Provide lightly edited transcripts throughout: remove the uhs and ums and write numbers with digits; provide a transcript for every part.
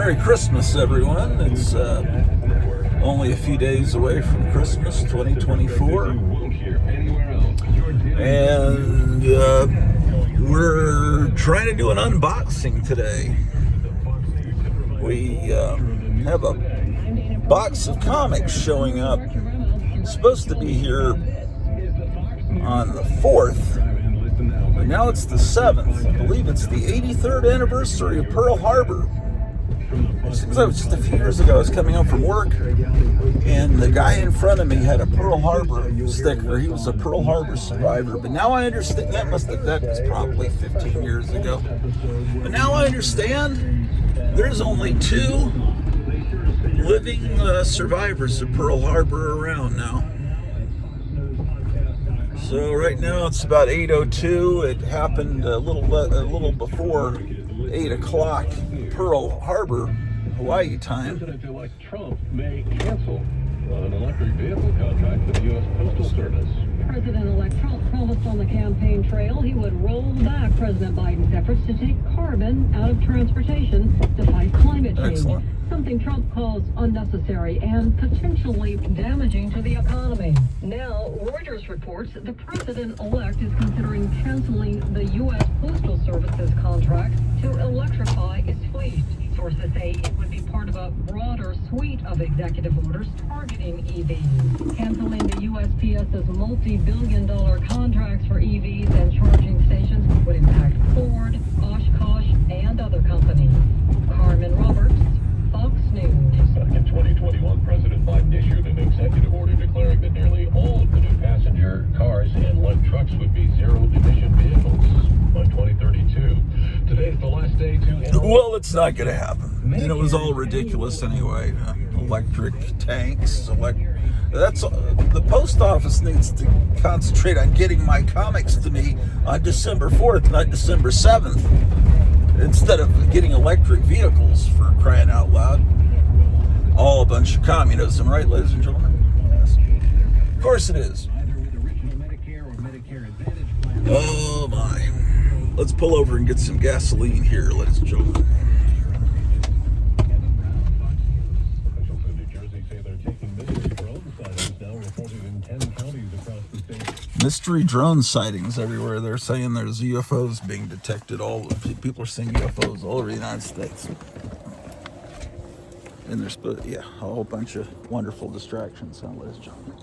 Merry Christmas, everyone. It's only a few days away from Christmas 2024. And we're trying to do an unboxing today. We have a box of comics showing up. It's supposed to be here on the 4th. But now it's the 7th. I believe it's the 83rd anniversary of Pearl Harbor. It seems like it was just a few years ago. I was coming home from work, and the guy in front of me had a Pearl Harbor sticker. He was a Pearl Harbor survivor. But now I understand that was probably 15 years ago. But now I understand there's only 2 living survivors of Pearl Harbor around now. So right now it's about 8:02. It happened a little before 8 o'clock Pearl Harbor, Hawaii time. President-elect Trump may cancel an electric vehicle contract for the U.S. Postal Service. President-elect Trump promised on the campaign trail he would roll back President Biden's efforts to take carbon out of transportation to fight climate change. Excellent. Something Trump calls unnecessary and potentially damaging to the economy. Now, Reuters reports the president-elect is considering canceling the U.S. Postal Service's contract to electrify its fleet. Sources say it would be part of a broader suite of executive orders targeting EVs. Canceling the USPS's multi-billion-dollar contracts for EVs and charging stations would impact Ford, Oshkosh, and other companies. Carmen Roberts, Fox News. In 2021, President Biden issued an executive order declaring that nearly all of the new passenger cars and light trucks would be zero-emission vehicles by 2032. Today's the last day to... Well, it's not going to happen. And it was all ridiculous anyway. Electric tanks, that's the post office needs to concentrate on getting my comics to me on December 4th, not December 7th, instead of getting electric vehicles, for crying out loud. All a bunch of communism, right, ladies and gentlemen? Yes. Of course it is. Oh my. Let's pull over and get some gasoline here, ladies and gentlemen. Officials in New Jersey say they're taking mystery drone sightings now reported in 10 counties across the state. Mystery drone sightings everywhere. They're saying there's UFOs being detected. People are seeing UFOs all over the United States. And there's, a whole bunch of wonderful distractions, huh, ladies and gentlemen?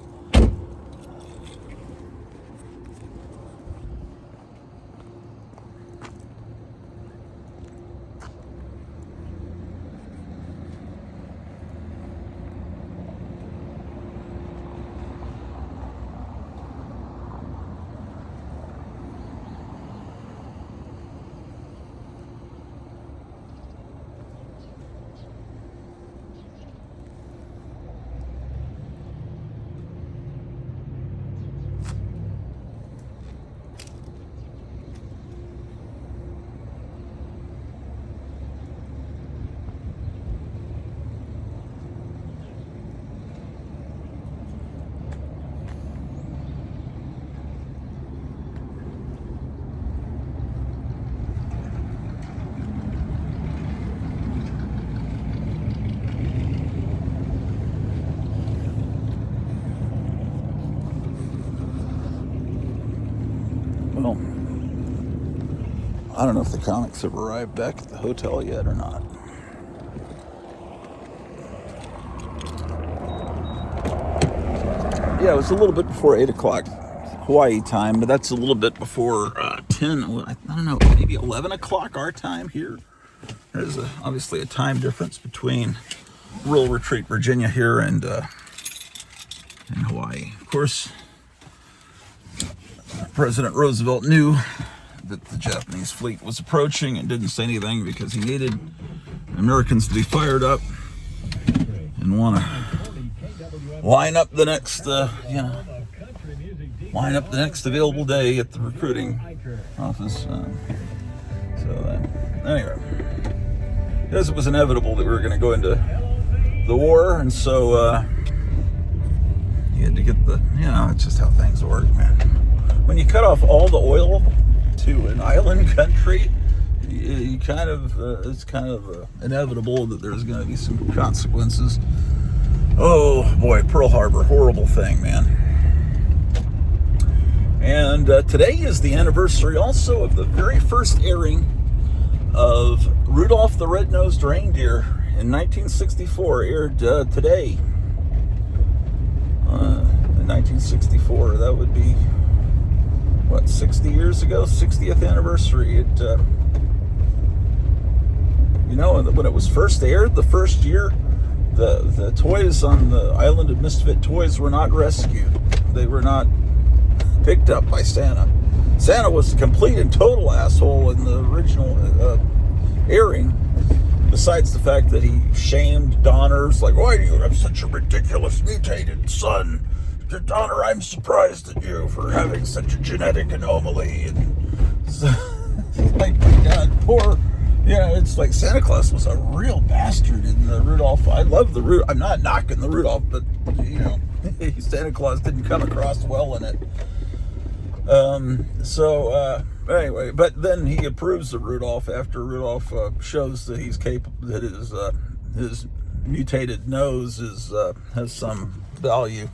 Well, I don't know if the comics have arrived back at the hotel yet or not. Yeah, it was a little bit before 8 o'clock Hawaii time, but that's a little bit before 10, I don't know, maybe 11 o'clock our time here. There's obviously a time difference between Rural Retreat, Virginia here and Hawaii. Of course, President Roosevelt knew that the Japanese fleet was approaching and didn't say anything because he needed Americans to be fired up and want to line up the next, available day at the recruiting office. Anyway, because it was inevitable that we were going to go into the war, and so you had to get it's just how things work, man. When you cut off all the oil to an island country, you kind of it's kind of inevitable that there's going to be some consequences. Oh boy, Pearl Harbor, horrible thing, man. And today is the anniversary also of the very first airing of Rudolph the Red-Nosed Reindeer in 1964, aired today. In 1964, that would be, what, 60 years ago? 60th anniversary. It, you know, when it was first aired, the first year, the toys on the Island of Misfit Toys were not rescued. They were not picked up by Santa. Santa was a complete and total asshole in the original airing, besides the fact that he shamed Donners, like, why do you have such a ridiculous mutated son? Donner, I'm surprised at you for having such a genetic anomaly. And so, like, my God, poor, you know, it's like Santa Claus was a real bastard in the Rudolph. I love the Rudolph. I'm not knocking the Rudolph, but, you know, Santa Claus didn't come across well in it. Anyway, but then he approves of Rudolph after Rudolph shows that he's capable, that his mutated nose has some value.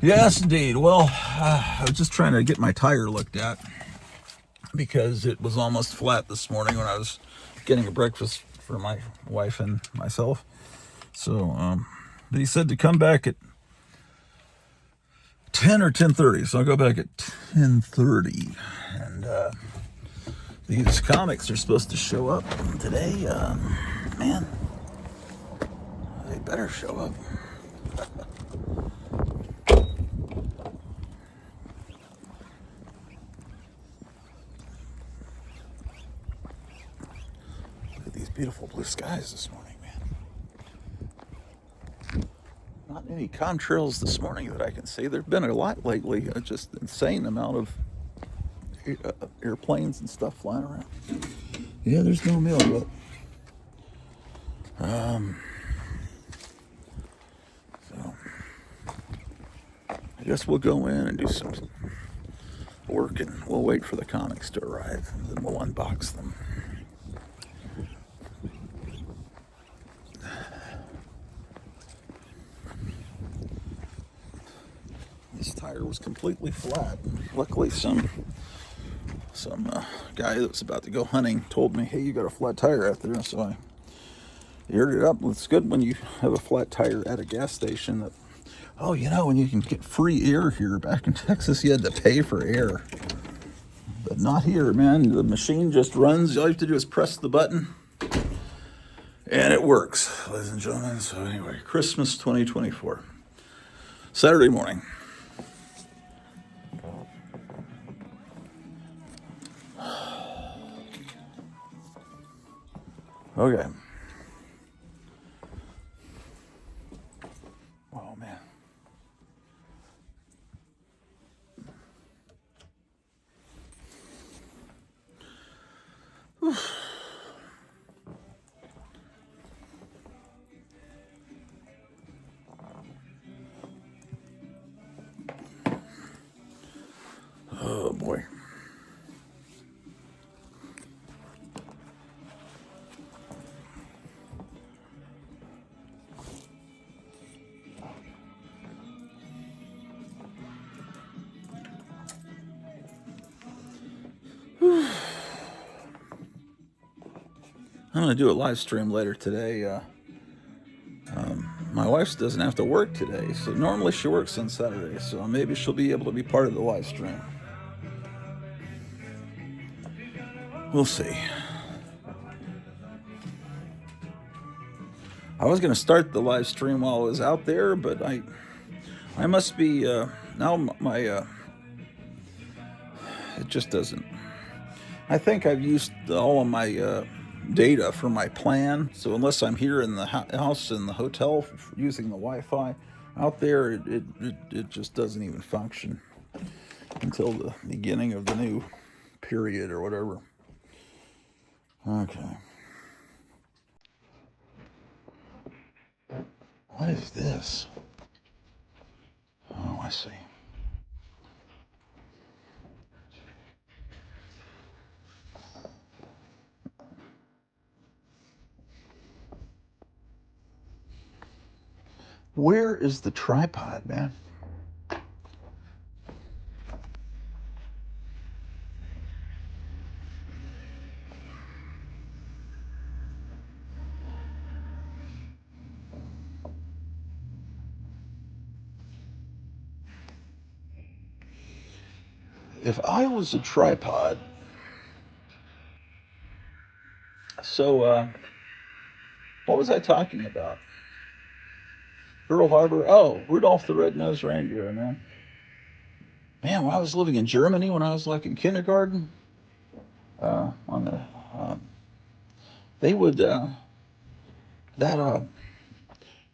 Yes, indeed. Well, I was just trying to get my tire looked at because it was almost flat this morning when I was getting a breakfast for my wife and myself. So, but he said to come back at 10 or 10:30, so I'll go back at 10:30, and these comics are supposed to show up today. Man, they better show up. Look at these beautiful blue skies this morning, man. Not any contrails this morning that I can see. There've been a lot lately. Just insane amount of airplanes and stuff flying around. Yeah, there's no mail yet. So I guess we'll go in and do some work, and we'll wait for the comics to arrive, and then we'll unbox them. This tire was completely flat. Luckily, some guy that was about to go hunting told me, "Hey, you got a flat tire out there." So I aired it up. It's good when you have a flat tire at a gas station. That, oh, you know, when you can get free air here. Back in Texas, you had to pay for air, but not here, man. The machine just runs. All you have to do is press the button, and it works, ladies and gentlemen. So anyway, Christmas 2024, Saturday morning. Okay. Oh, man. Whew. Oh, boy. I'm going to do a live stream later today. My wife doesn't have to work today, so normally she works on Saturday, so maybe she'll be able to be part of the live stream. We'll see. I was going to start the live stream while I was out there, but I must be, now my, it just doesn't. I think I've used all of my data for my plan, so unless I'm here in the house in the hotel using the Wi-Fi, out there it just doesn't even function until the beginning of the new period or whatever. Okay. What is this? Oh, I see. Where is the tripod, man? If I was a tripod, so what was I talking about? Pearl Harbor. Oh, Rudolph the Red-Nosed Reindeer, man. Man, when I was living in Germany, when I was like in kindergarten, on the they would that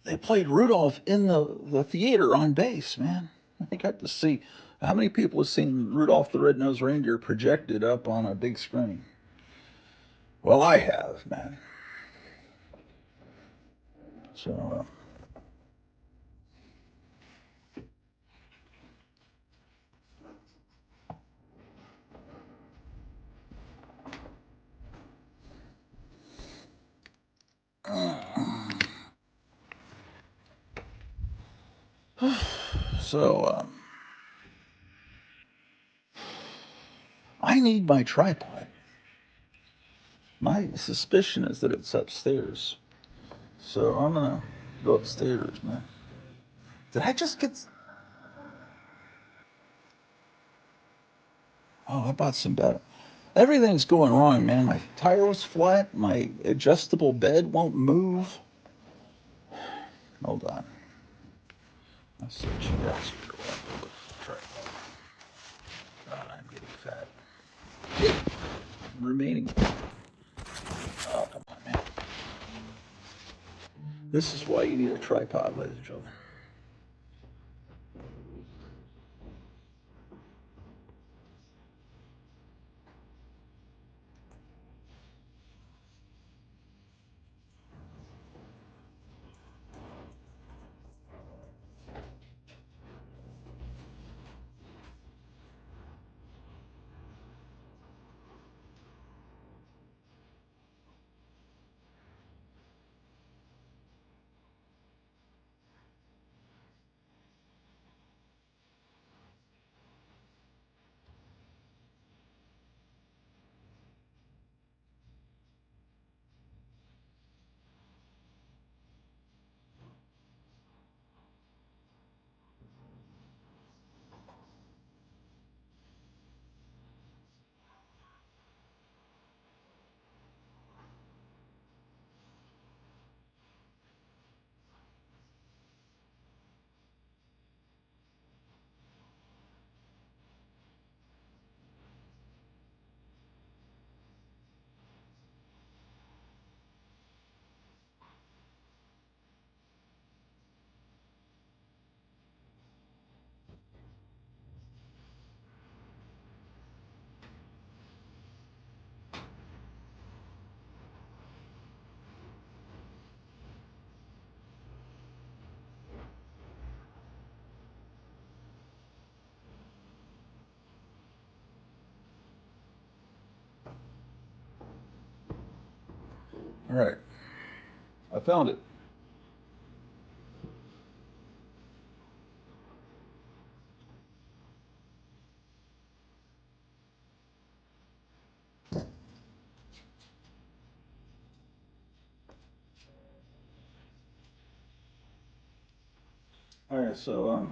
they played Rudolph in the theater on base, man. I got to see how many people have seen Rudolph the Red-Nosed Reindeer projected up on a big screen. Well, I have, man. So. So, I need my tripod. My suspicion is that it's upstairs. So I'm gonna go upstairs, man. Did I just get? Oh, I bought some better. Everything's going wrong, man. My tire was flat. My adjustable bed won't move. Hold on. I'll see what you guys here. God, I'm getting fat. Remaining. Oh, come on, man. This is why you need a tripod, ladies and gentlemen. All right. I found it. All right, so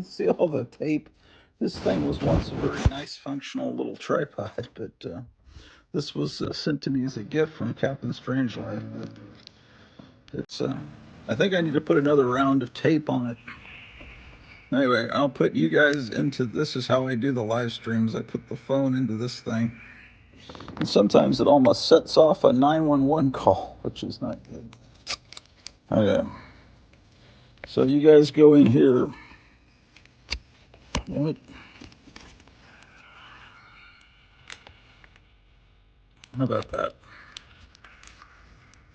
see all the tape. This thing was once a very nice, functional little tripod, but this was sent to me as a gift from Captain Strangelove. It's I think I need to put another round of tape on it. Anyway, I'll put you guys into this is how I do the live streams. I put the phone into this thing. And sometimes it almost sets off a 911 call, which is not good. Okay. So you guys go in here. What? How about that?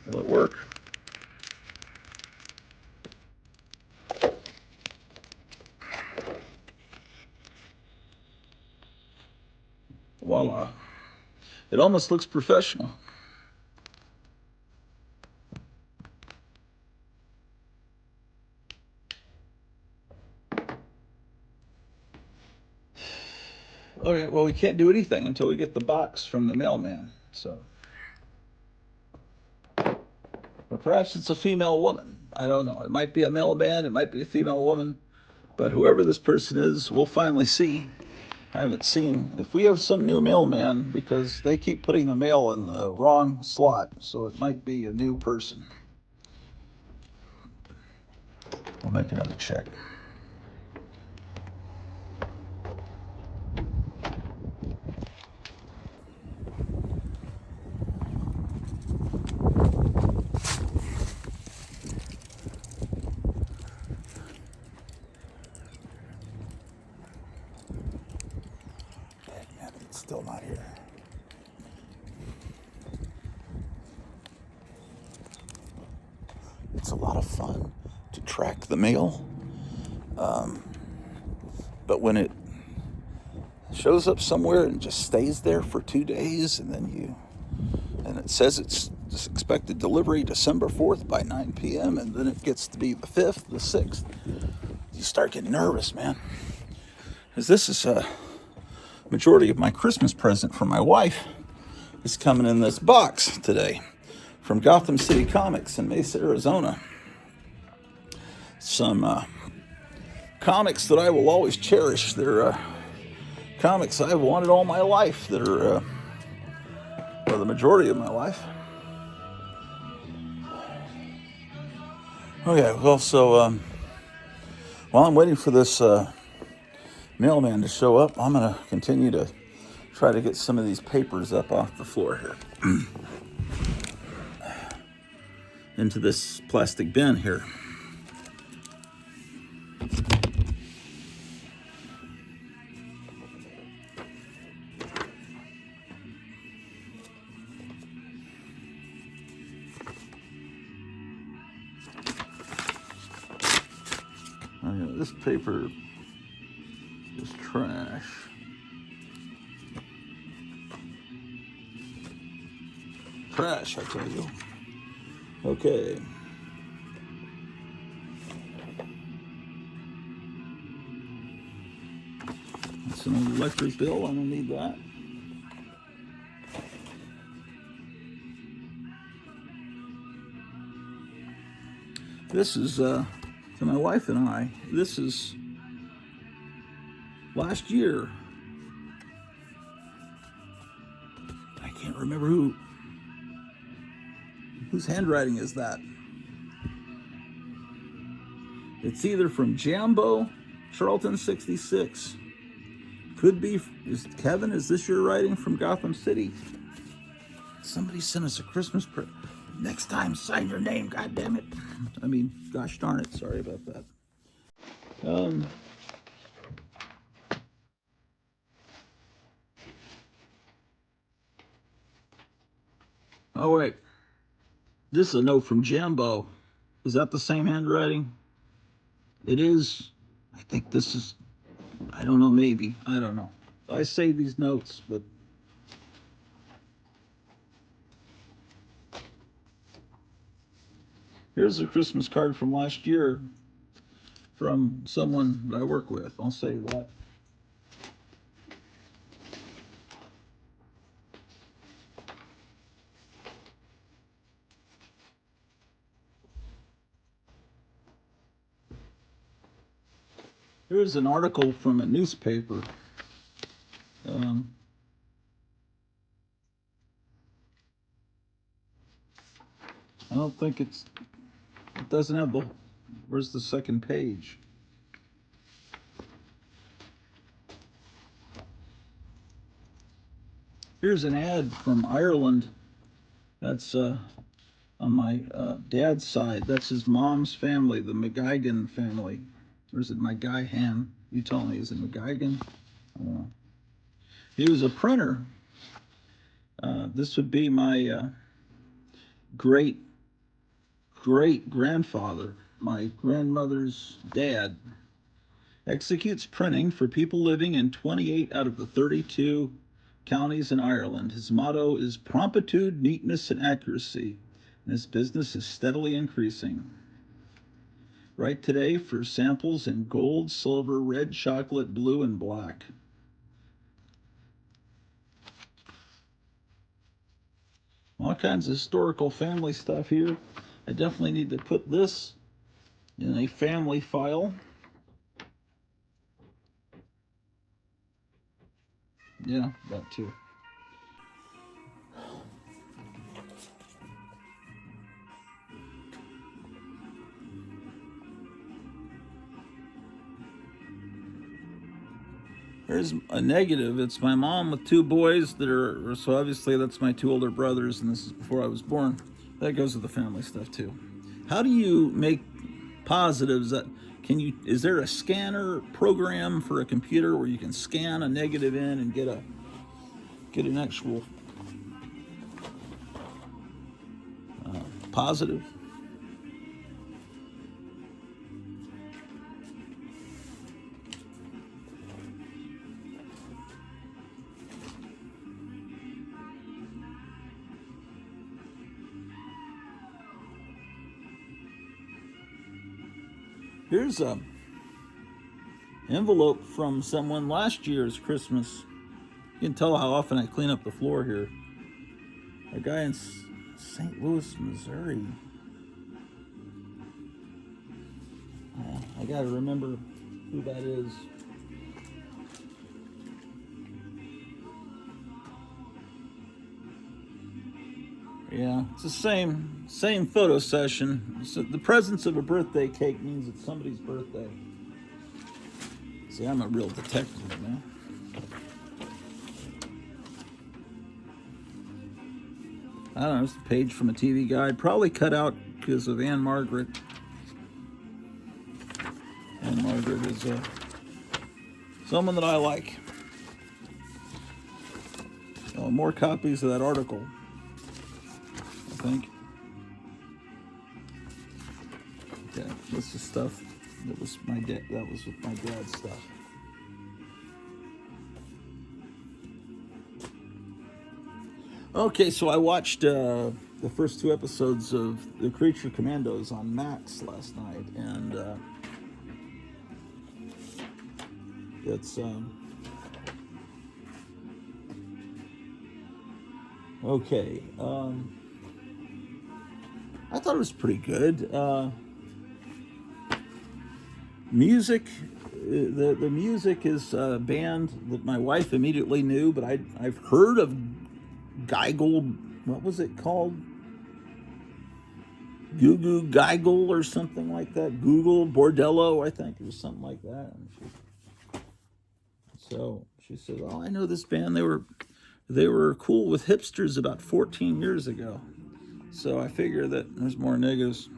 Will it work? Voila. It almost looks professional. right, well, we can't do anything until we get the box from the mailman. So, but perhaps it's a female woman. I don't know. It might be a mailman. It might be a female woman. But whoever this person is, we'll finally see. I haven't seen if we have some new mailman because they keep putting the mail in the wrong slot. So it might be a new person. We'll make another check. Man, it's still not here. It's a lot of fun to track the mail. But when it shows up somewhere and just stays there for 2 days, and it says it's expected delivery December 4th by 9 p.m., and then it gets to be the 5th, the 6th, you start getting nervous, man. Because this is a majority of my Christmas present for my wife is coming in this box today from Gotham City Comics in Mesa, Arizona. Some comics that I will always cherish. They're comics I've wanted all my life that are, well, the majority of my life. Okay, well, so while I'm waiting for this mailman to show up, I'm going to continue to try to get some of these papers up off the floor here into this plastic bin here. This paper is trash. Trash, I tell you. Okay. That's an electric bill. I don't need that. This is to my wife and I. This is last year. I can't remember whose handwriting is that. It's either from Jambo, Charlton 66. Could be. Kevin, is this your writing from Gotham City? Somebody sent us a Christmas present. Next time, sign your name, God damn it. I mean, gosh darn it. Sorry about that. Oh, wait. This is a note from Jambo. Is that the same handwriting? It is. I think this is. I don't know, maybe. I don't know. I save these notes, but. Here's a Christmas card from last year from someone that I work with. I'll say that. Here's an article from a newspaper. I don't think it doesn't have where's the second page? Here's an ad from Ireland. That's on my dad's side. That's his mom's family, the McGuigan family. Or is it McGuihan? You tell me, is it McGuigan? He was a printer. This would be my great grandfather, my grandmother's dad. Executes printing for people living in 28 out of the 32 counties in Ireland. His motto is promptitude, neatness, and accuracy. And his business is steadily increasing. Write today for samples in gold, silver, red, chocolate, blue, and black. kinds of historical family stuff here. I definitely need to put this in a family file. Yeah, that too. There's a negative. It's my mom with 2 boys that are, so obviously that's my 2 older brothers, and this is before I was born. That goes with the family stuff too. How do you make positives? Is there a scanner program for a computer where you can scan a negative in and get an actual positive? Here's a envelope from someone last year's Christmas. You can tell how often I clean up the floor here. A guy in St. Louis, Missouri. I gotta remember who that is. Yeah, it's the same photo session. So the presence of a birthday cake means it's somebody's birthday. See, I'm a real detective, man. I don't know, it's a page from a TV guide. Probably cut out because of Anne Margaret. Anne Margaret is someone that I like. Oh, more copies of that article, I think. Okay, this is stuff that was my dad. That was with my dad's stuff. Okay, so I watched the first 2 episodes of The Creature Commandos on Max last night, and it's okay. I thought it was pretty good. Music, the music is a band that my wife immediately knew, but I've heard of Geigel. What was it called? Goo Goo Geigel or something like that. Google Bordello, I think it was something like that. So she said, "Oh, I know this band. They were cool with hipsters about 14 years ago." So I figure that there's more niggas.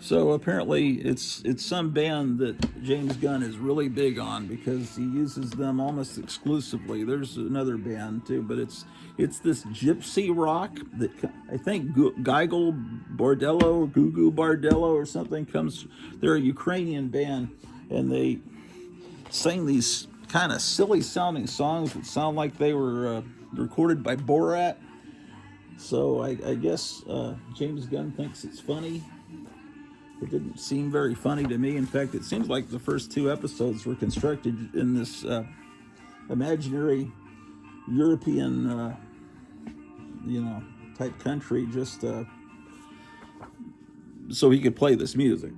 So apparently it's some band that James Gunn is really big on because he uses them almost exclusively. There's another band too, but it's this gypsy rock that I think Geigel Bordello, Goo Goo Bordello or something comes. They're a Ukrainian band, and they sing these kind of silly sounding songs that sound like they were recorded by Borat. So I guess James Gunn thinks it's funny. It didn't seem very funny to me. In fact, it seems like the first 2 episodes were constructed in this imaginary European, type country, just so he could play this music.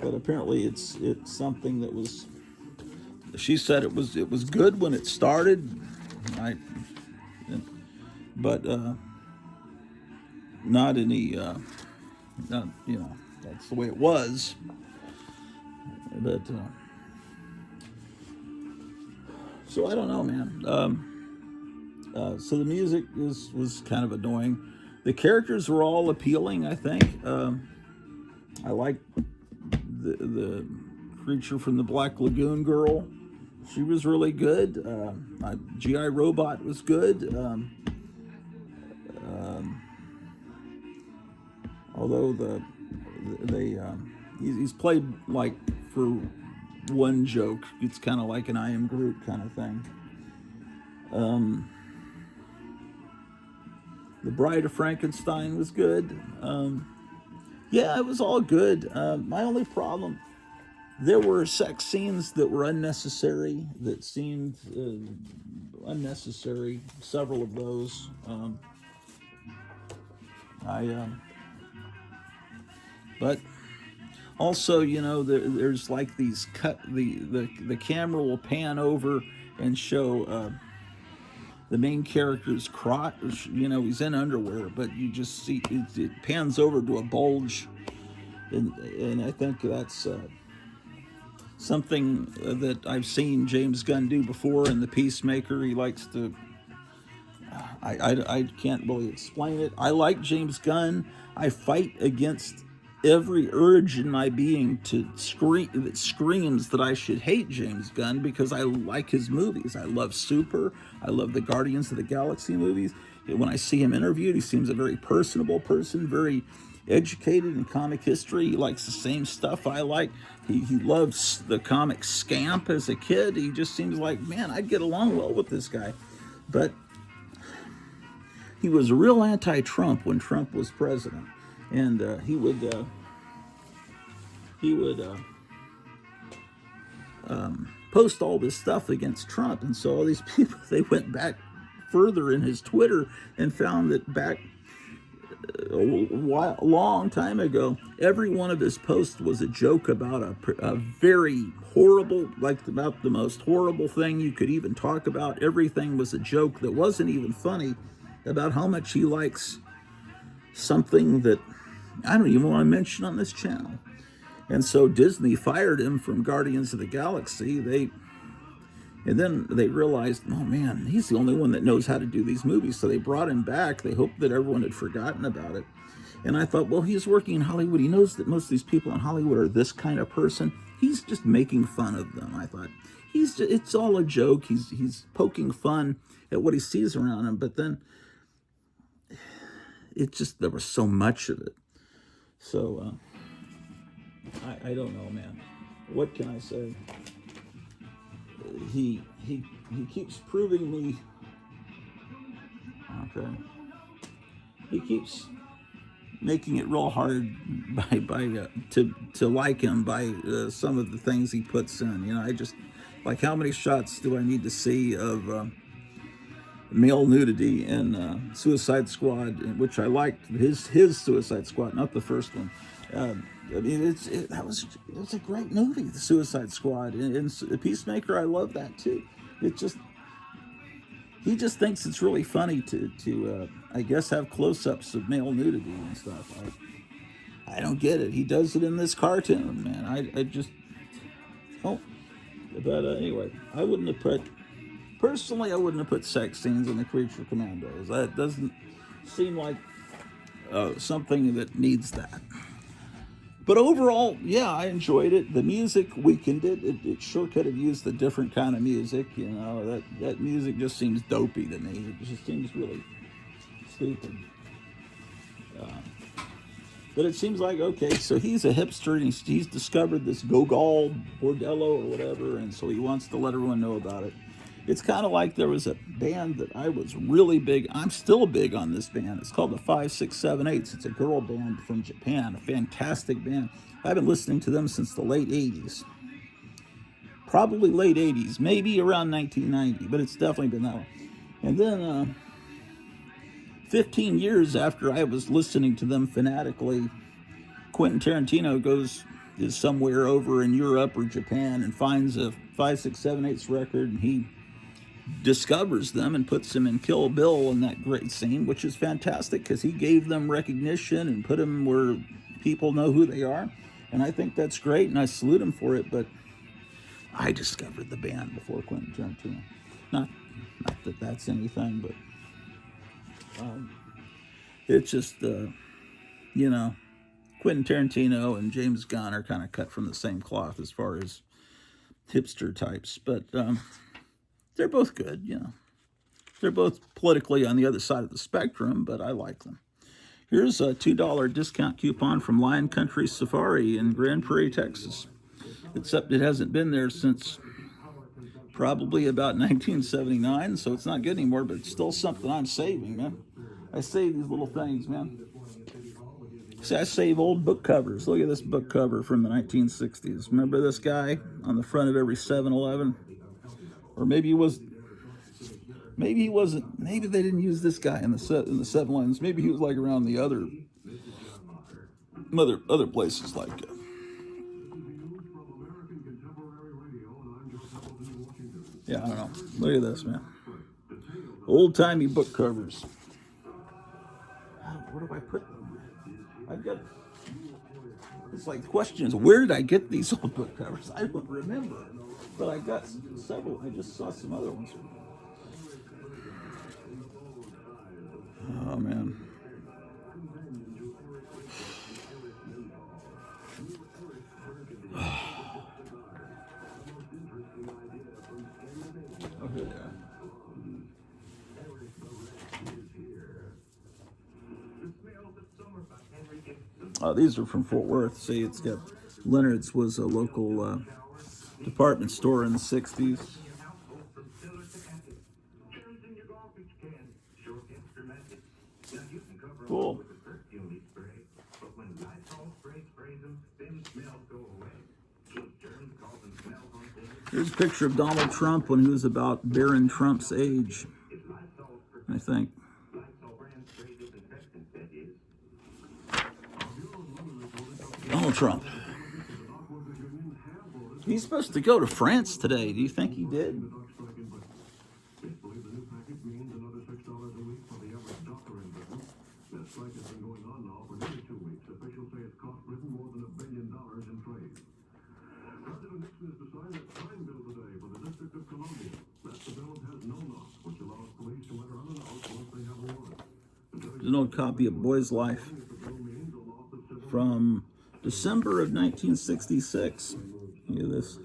But apparently, it's something that was. She said it was good when it started, but not any. Not, that's the way it was. But so I don't know, man. So the music was kind of annoying. The characters were all appealing, I think. I like the creature from the Black Lagoon girl. She was really good. G.I. Robot was good. Although he's played like for one joke. It's kind of like an I Am Groot kind of thing. The Bride of Frankenstein was good. Yeah, it was all good. My only problem, there were sex scenes that were unnecessary, that seemed unnecessary, several of those. But also, there's like these the camera will pan over and show the main character's crotch. He's in underwear, but you just see it pans over to a bulge, and I think that's something that I've seen James Gunn do before in The Peacemaker. He likes to. I can't really explain it. I like James Gunn. I fight against every urge in my being to scream that screams that I should hate James Gunn, because I like his movies. I love Super. I love the Guardians of the Galaxy movies. When I see him interviewed, he seems a very personable person, very educated in comic history. He likes the same stuff I like. He loves the comic Scamp as a kid. He just seems like, man, I'd get along well with this guy. But he was a real anti-Trump when Trump was president, and he would post all this stuff against Trump. And so all these people, they went back further in his Twitter and found that back a long time ago, every one of his posts was a joke about a very horrible, like about the most horrible thing you could even talk about. Everything was a joke that wasn't even funny, about how much he likes something that I don't even want to mention on this channel. And so Disney fired him from Guardians of the Galaxy. And then they realized, oh man, he's the only one that knows how to do these movies. So they brought him back. They hoped that everyone had forgotten about it. And I thought, well, he's working in Hollywood. He knows that most of these people in Hollywood are this kind of person. He's just making fun of them. I thought, it's all a joke. He's poking fun at what he sees around him. But then there was so much of it. So I don't know, man. What can I say? He keeps proving me. Okay. He keeps making it real hard to like him by some of the things he puts in. I just like, how many shots do I need to see of male nudity in Suicide Squad, which I liked his Suicide Squad, not the first one. I mean, it was a great movie, the Suicide Squad, and Peacemaker. I love that too. He just thinks it's really funny to I guess have close-ups of male nudity and stuff. I don't get it. He does it in this cartoon, man. I just don't. But anyway, I wouldn't have put sex scenes in the Creature Commandos. That doesn't seem like something that needs that. But overall, yeah, I enjoyed it. The music weakened it. It sure could have used a different kind of music. That music just seems dopey to me. It just seems really stupid. But it seems like, okay, so he's a hipster, and he's discovered this Gogol Bordello or whatever, and so he wants to let everyone know about it. It's kind of like there was a band that I was really big. I'm still big on this band. It's called the 5678. It's a girl band from Japan, a fantastic band. I've been listening to them since the late 80s. Probably late 80s, maybe around 1990, but it's definitely been that long. And then 15 years after I was listening to them fanatically, Quentin Tarantino is somewhere over in Europe or Japan and finds a 5678's record, and he discovers them and puts them in Kill Bill in that great scene, which is fantastic because he gave them recognition and put them where people know who they are. And I think that's great, and I salute him for it. But I discovered the band before Quentin Tarantino. Not that that's anything, but it's just, Quentin Tarantino and James Gunn are kind of cut from the same cloth as far as hipster types. But they're both good, They're both politically on the other side of the spectrum, but I like them. Here's a $2 discount coupon from Lion Country Safari in Grand Prairie, Texas. Except it hasn't been there since probably about 1979, so it's not good anymore, but it's still something I'm saving, man. I save these little things, man. See, I save old book covers. Look at this book cover from the 1960s. Remember this guy on the front of every 7-Eleven? Or maybe it was Maybe he wasn't. Maybe they didn't use this guy in the seven lines. Maybe he was like around the other places like. Yeah, I don't know. Look at this, man. Old-timey book covers. Where do I put them? I've got. It's like the question is, where did I get these old book covers? I don't remember, but I got several. I just saw some other ones. Oh man. Oh, here they are. These are from Fort Worth. See, it's got Leonard's was a local department store in the 60s. Cool. Here's a picture of Donald Trump when he was about Barron Trump's age, I think. Donald Trump. He's supposed to go to France today. Do you think he did? There's an old copy of Boy's Life from December of 1966. Look at this.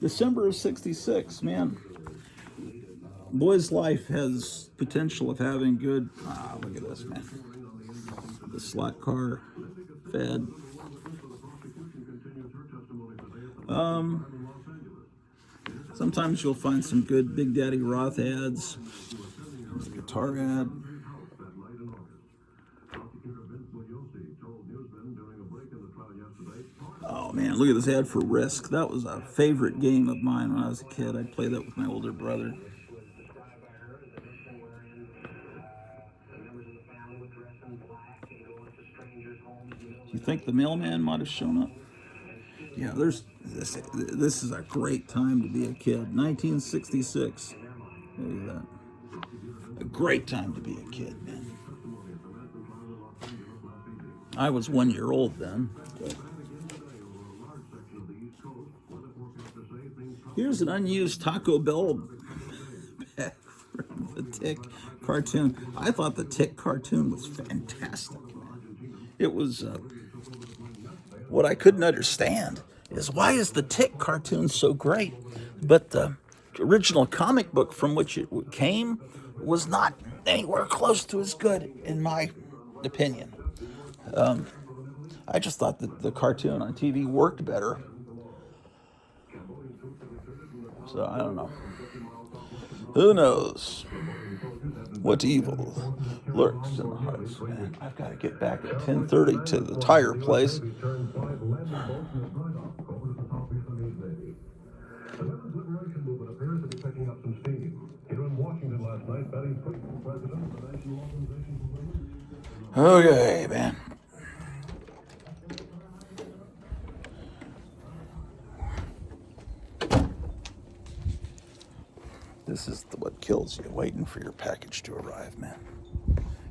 December of 66, man. Boy's Life has potential of having good, look at this, man. The slot car fed. Sometimes you'll find some good Big Daddy Roth ads. There's a guitar ad. Oh man, look at this ad for Risk. That was a favorite game of mine when I was a kid. I'd play that with my older brother. Do you think the mailman might have shown up? Yeah, there's this. This is a great time to be a kid. 1966. Look at that. A great time to be a kid, man. I was 1 year old then. But here's an unused Taco Bell bag from the Tick cartoon. I thought the Tick cartoon was fantastic, man. It was, what I couldn't understand is why is the Tick cartoon so great, but the original comic book from which it came was not anywhere close to as good, in my opinion. I just thought that the cartoon on TV worked better. So I don't know. Who knows what evil lurks in the hearts, man. I've got to get back at 10:30 to the tire place. Okay, man. This is what kills you, waiting for your package to arrive, man.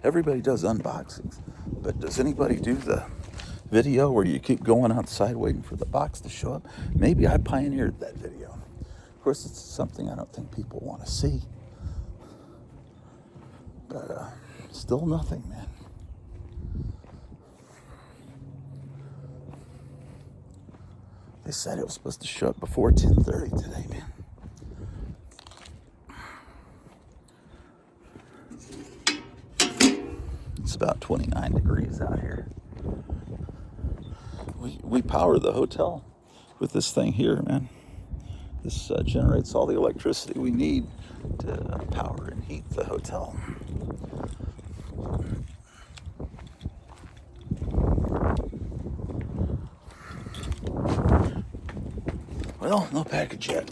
Everybody does unboxings, but does anybody do the video where you keep going outside waiting for the box to show up? Maybe I pioneered that video. Of course, it's something I don't think people want to see. But still nothing, man. They said it was supposed to show up before 10:30 today, man. It's about 29 degrees out here. We power the hotel with this thing here, man. This generates all the electricity we need to power and heat the hotel. Well, no package yet.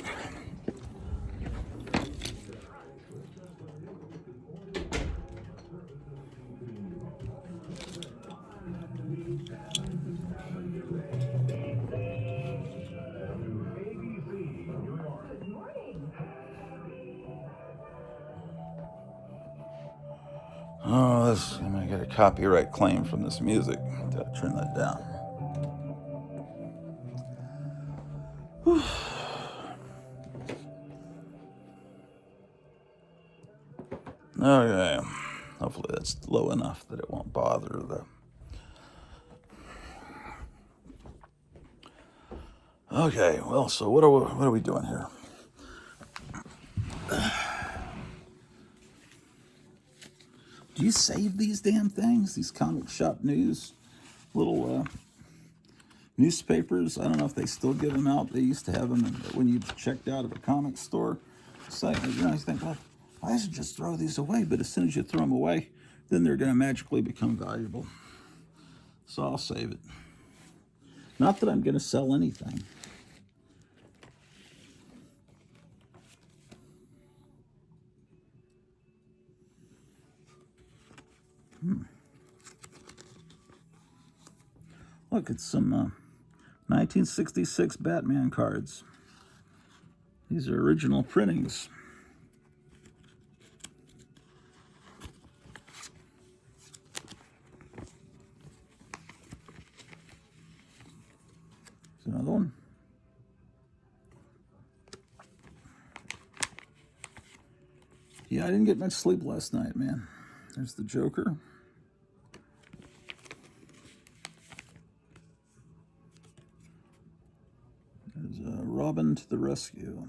Oh, I'm gonna get a copyright claim from this music. Gotta turn that down. Whew. Okay. Hopefully that's low enough that it won't bother the... Okay, well, so what are we doing here? Do you save these damn things? These comic shop news little newspapers? I don't know if they still give them out. They used to have them when you checked out of a comic store. It's like, you know, you think, well, I should just throw these away. But as soon as you throw them away, then they're going to magically become valuable. So I'll save it. Not that I'm going to sell anything. Look, it's some 1966 Batman cards. These are original printings. There's another one. Yeah, I didn't get much sleep last night, man. There's the Joker. There's Robin to the rescue.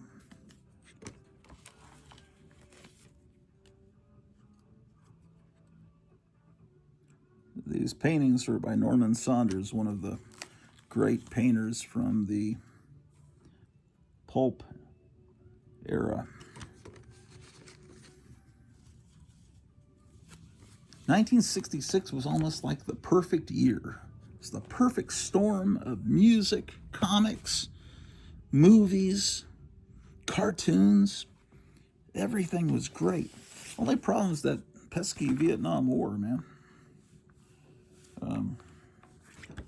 These paintings are by Norman Saunders, one of the great painters from the pulp era. 1966 was almost like the perfect year. It's the perfect storm of music, comics, movies, cartoons. Everything was great. Only problem is that pesky Vietnam War, man.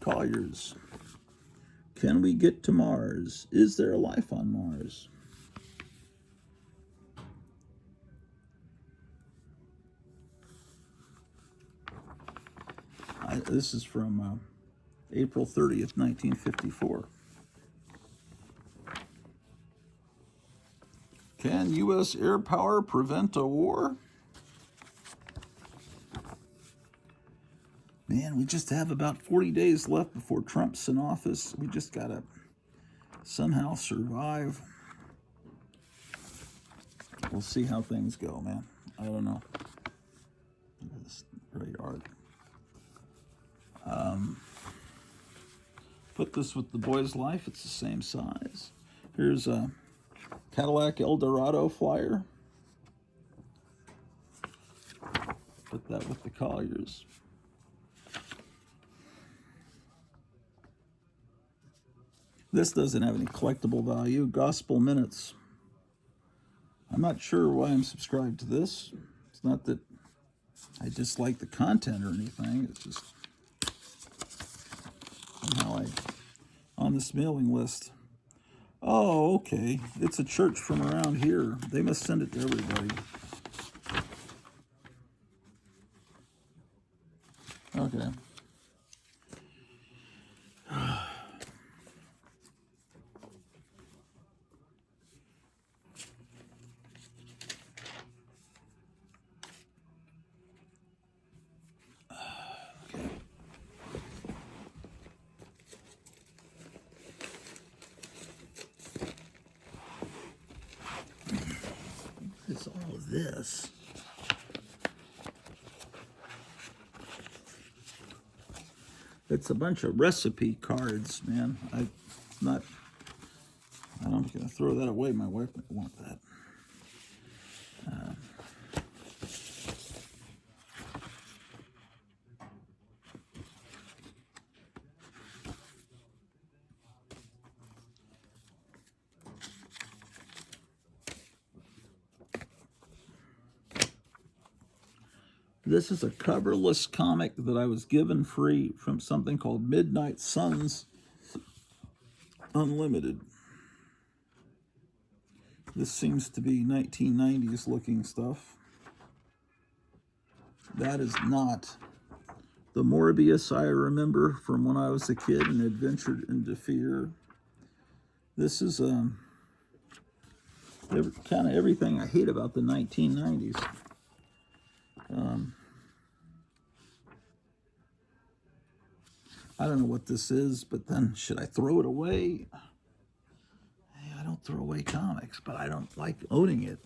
Colliers. Can we get to Mars? Is there life on Mars? This is from April 30th, 1954. Can U.S. air power prevent a war? Man, we just have about 40 days left before Trump's in office. We just got to somehow survive. We'll see how things go, man. I don't know. This great art. Put this with the boy's life. It's the same size. Here's a Cadillac Eldorado flyer. Put that with the Colliers. This doesn't have any collectible value. Gospel Minutes. I'm not sure why I'm subscribed to this. It's not that I dislike the content or anything. It's just somehow on this mailing list. Oh, okay. It's a church from around here. They must send it to everybody. Okay. It's all of this. It's a bunch of recipe cards, man. I'm going to throw that away. My wife might want that. This is a coverless comic that I was given free from something called Midnight Suns Unlimited. This seems to be 1990s looking stuff. That is not the Morbius I remember from when I was a kid and adventured into fear. This is kind of everything I hate about the 1990s. I don't know what this is, but then should I throw it away? Hey, I don't throw away comics, but I don't like owning it.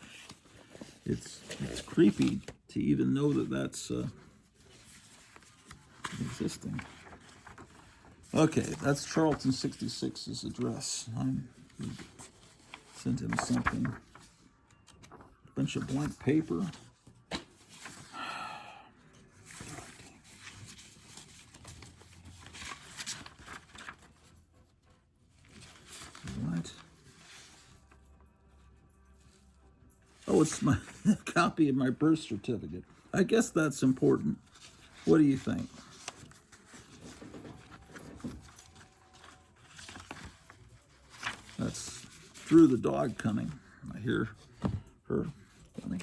It's creepy to even know that that's existing. Okay, that's Charlton 66's address. I sent him something. A bunch of blank paper. What? Oh, it's my copy of my birth certificate. I guess that's important. What do you think? That's Drew the dog coming. I hear her coming.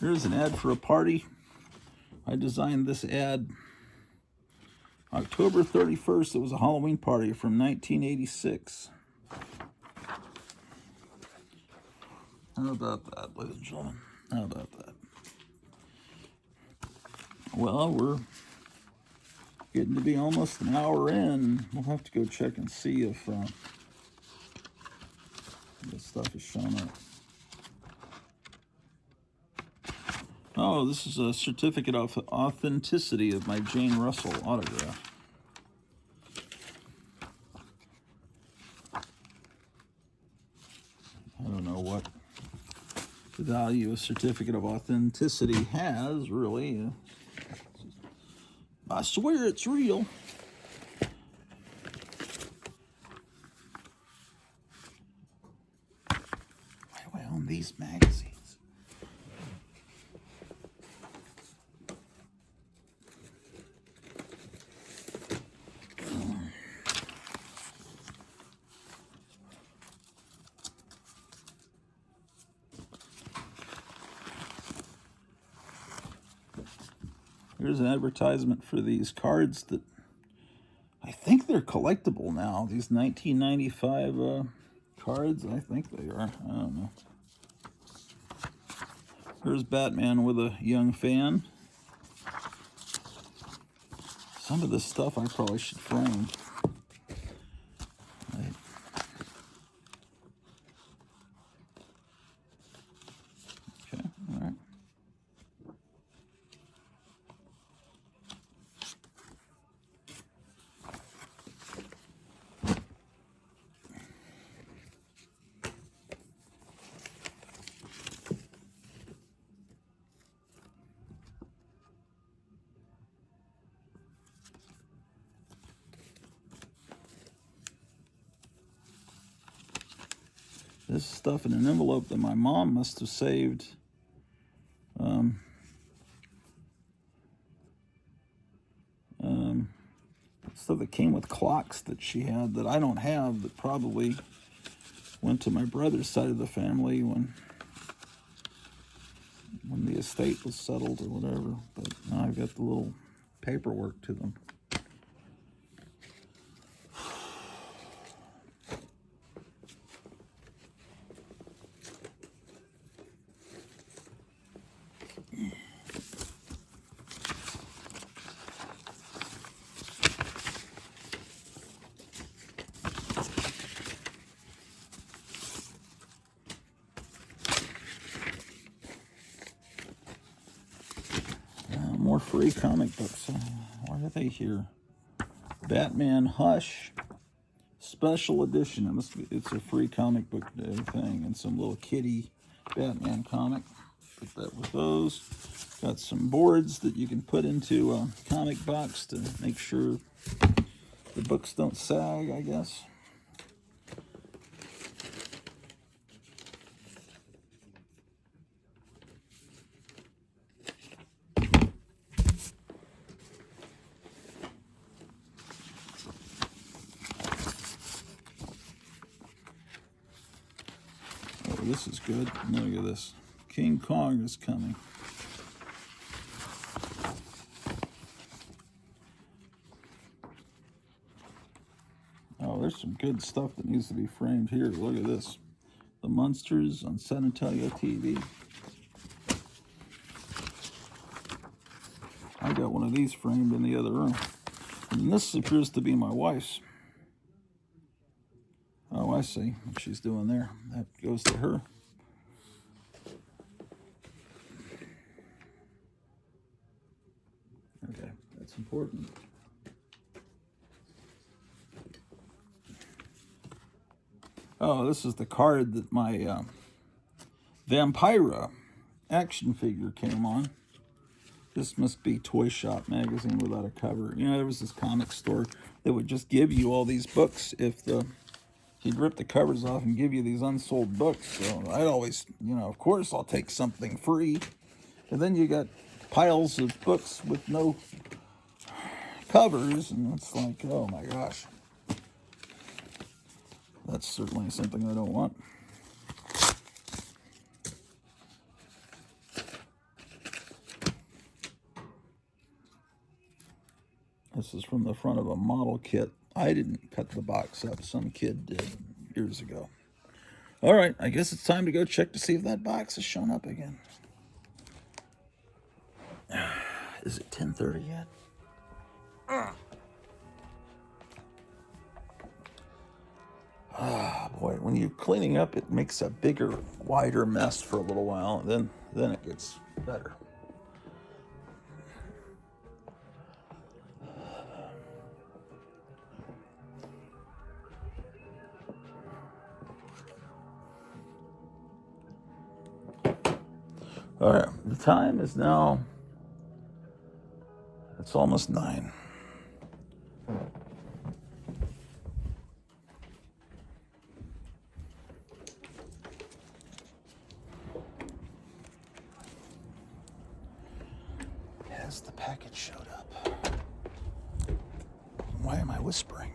Here's an ad for a party. I designed this ad October 31st. It was a Halloween party from 1986. How about that, ladies and gentlemen? How about that? Well, we're getting to be almost an hour in. We'll have to go check and see if this stuff is showing up. Oh, this is a certificate of authenticity of my Jane Russell autograph. I don't know what the value a certificate of authenticity has, really. I swear it's real. Why do I own these magazines? Here's an advertisement for these cards that I think they're collectible now. These 1995 cards, I think they are. I don't know. Here's Batman with a young fan. Some of this stuff I probably should frame. Right. Okay, all right. This stuff in an envelope that my mom must have saved. Stuff that came with clocks that she had that I don't have, that probably went to my brother's side of the family when the estate was settled or whatever. But now I've got the little paperwork to them. More free comic books. Why are they here? Batman Hush Special Edition. It's a free comic book thing, and some little kitty Batman comic. Put that with those. Got some boards that you can put into a comic box to make sure the books don't sag, I guess. Oh, this is good. Look at this. King Kong is coming. Oh, there's some good stuff that needs to be framed here. Look at this. The Munsters on San Antonio TV. I got one of these framed in the other room. And this appears to be my wife's. Oh, I see what she's doing there. That goes to her. Okay, that's important. Oh, this is the card that my Vampira action figure came on. This must be Toy Shop magazine without a cover. You know, there was this comic store that would just give you all these books if he'd rip the covers off and give you these unsold books. So I'd always, you know, of course I'll take something free. And then you got piles of books with no covers, and it's like, oh my gosh. That's certainly something I don't want. This is from the front of a model kit. I didn't cut the box up. Some kid did years ago. All right, I guess it's time to go check to see if that box has shown up again. Is it 10:30 yet? Ah, boy, when you're cleaning up, it makes a bigger, wider mess for a little while, and then it gets better. All right, the time is now, it's almost 9. Has the package showed up? Why am I whispering?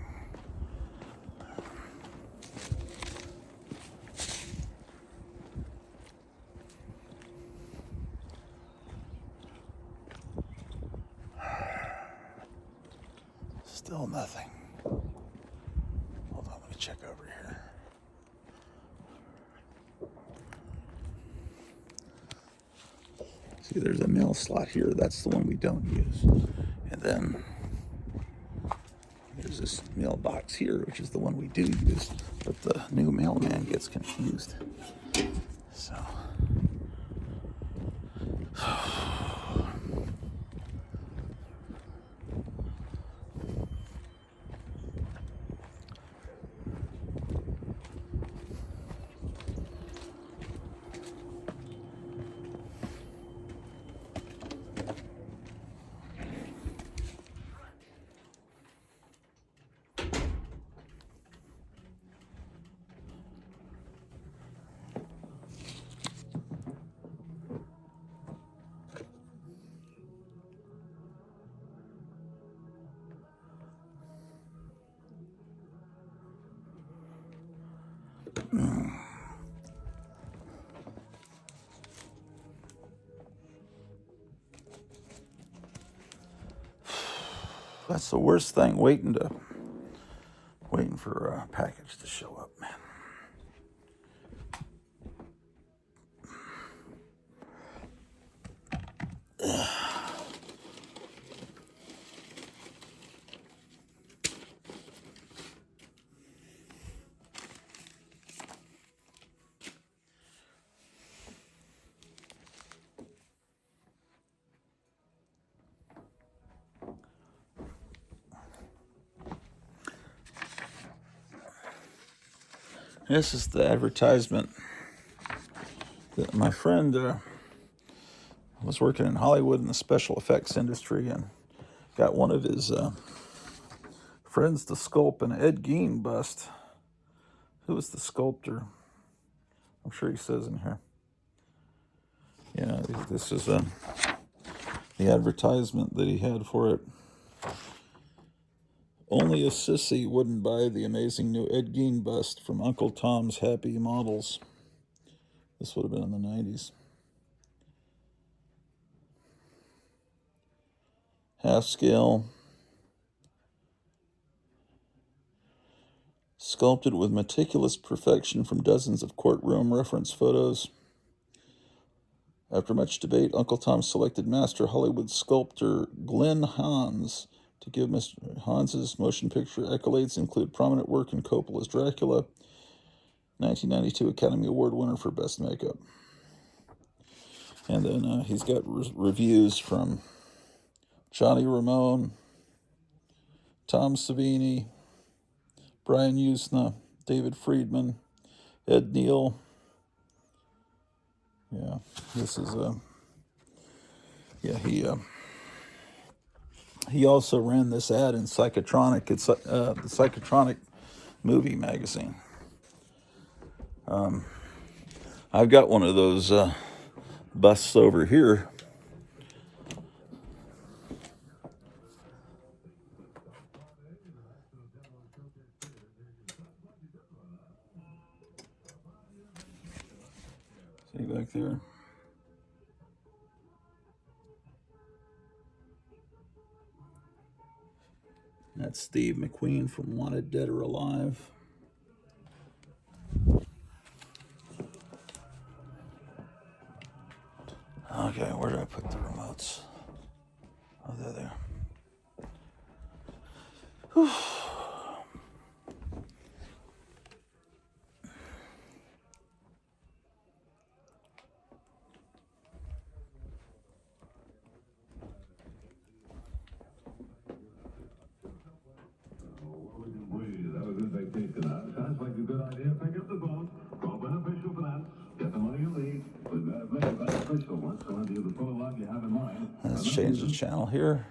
Still nothing. Hold on, let me check over here. See, there's a mail slot here. That's the one we don't use. And then there's this mailbox here, which is the one we do use. But the new mailman gets confused. So. That's the worst thing, waiting for a package to show up, man. This is the advertisement that my friend was working in Hollywood in the special effects industry and got one of his friends to sculpt an Ed Gein bust. Who was the sculptor? I'm sure he says in here. Yeah, this is the advertisement that he had for it. Only a sissy wouldn't buy the amazing new Ed Gein bust from Uncle Tom's Happy Models. This would have been in the 90s. Half scale. Sculpted with meticulous perfection from dozens of courtroom reference photos. After much debate, Uncle Tom selected master Hollywood sculptor Glenn Hans to give Mr. Hans's motion picture accolades include prominent work in Coppola's Dracula, 1992 Academy Award winner for Best Makeup. And then he's got reviews from Johnny Ramone, Tom Savini, Brian Usna, David Friedman, Ed Neal. Yeah, this is he also ran this ad in Psychotronic. It's the Psychotronic movie magazine. I've got one of those busts over here. See back there? That's Steve McQueen from Wanted Dead or Alive. Okay, where did I put the remotes? Oh, they're there. Whew. Sounds like a good idea. Pick up the boat. Call Beneficial Finance. Get the money you need. Make it beneficial once so under the full lot you have in mind. Let's change the channel here.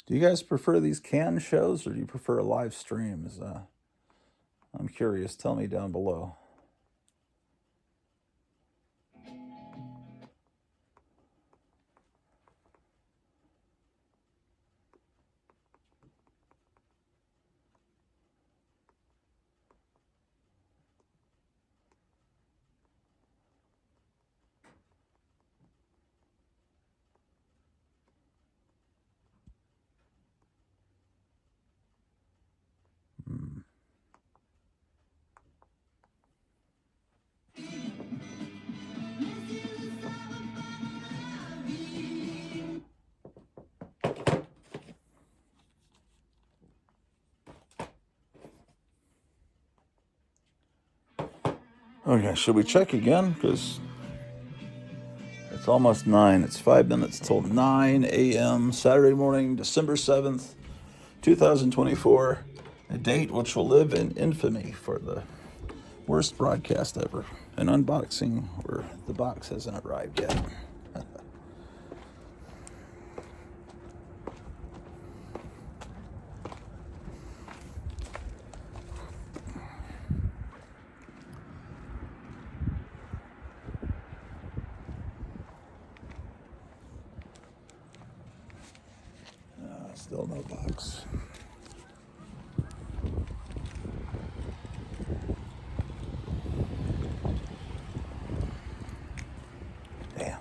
Do you guys prefer these canned shows or do you prefer live streams? I'm curious. Tell me down below. Okay, should we check again? Because it's almost 9. It's 5 minutes till 9 a.m. Saturday morning, December 7th, 2024. A date which will live in infamy for the worst broadcast ever. An unboxing where the box hasn't arrived yet. Still no box. Damn.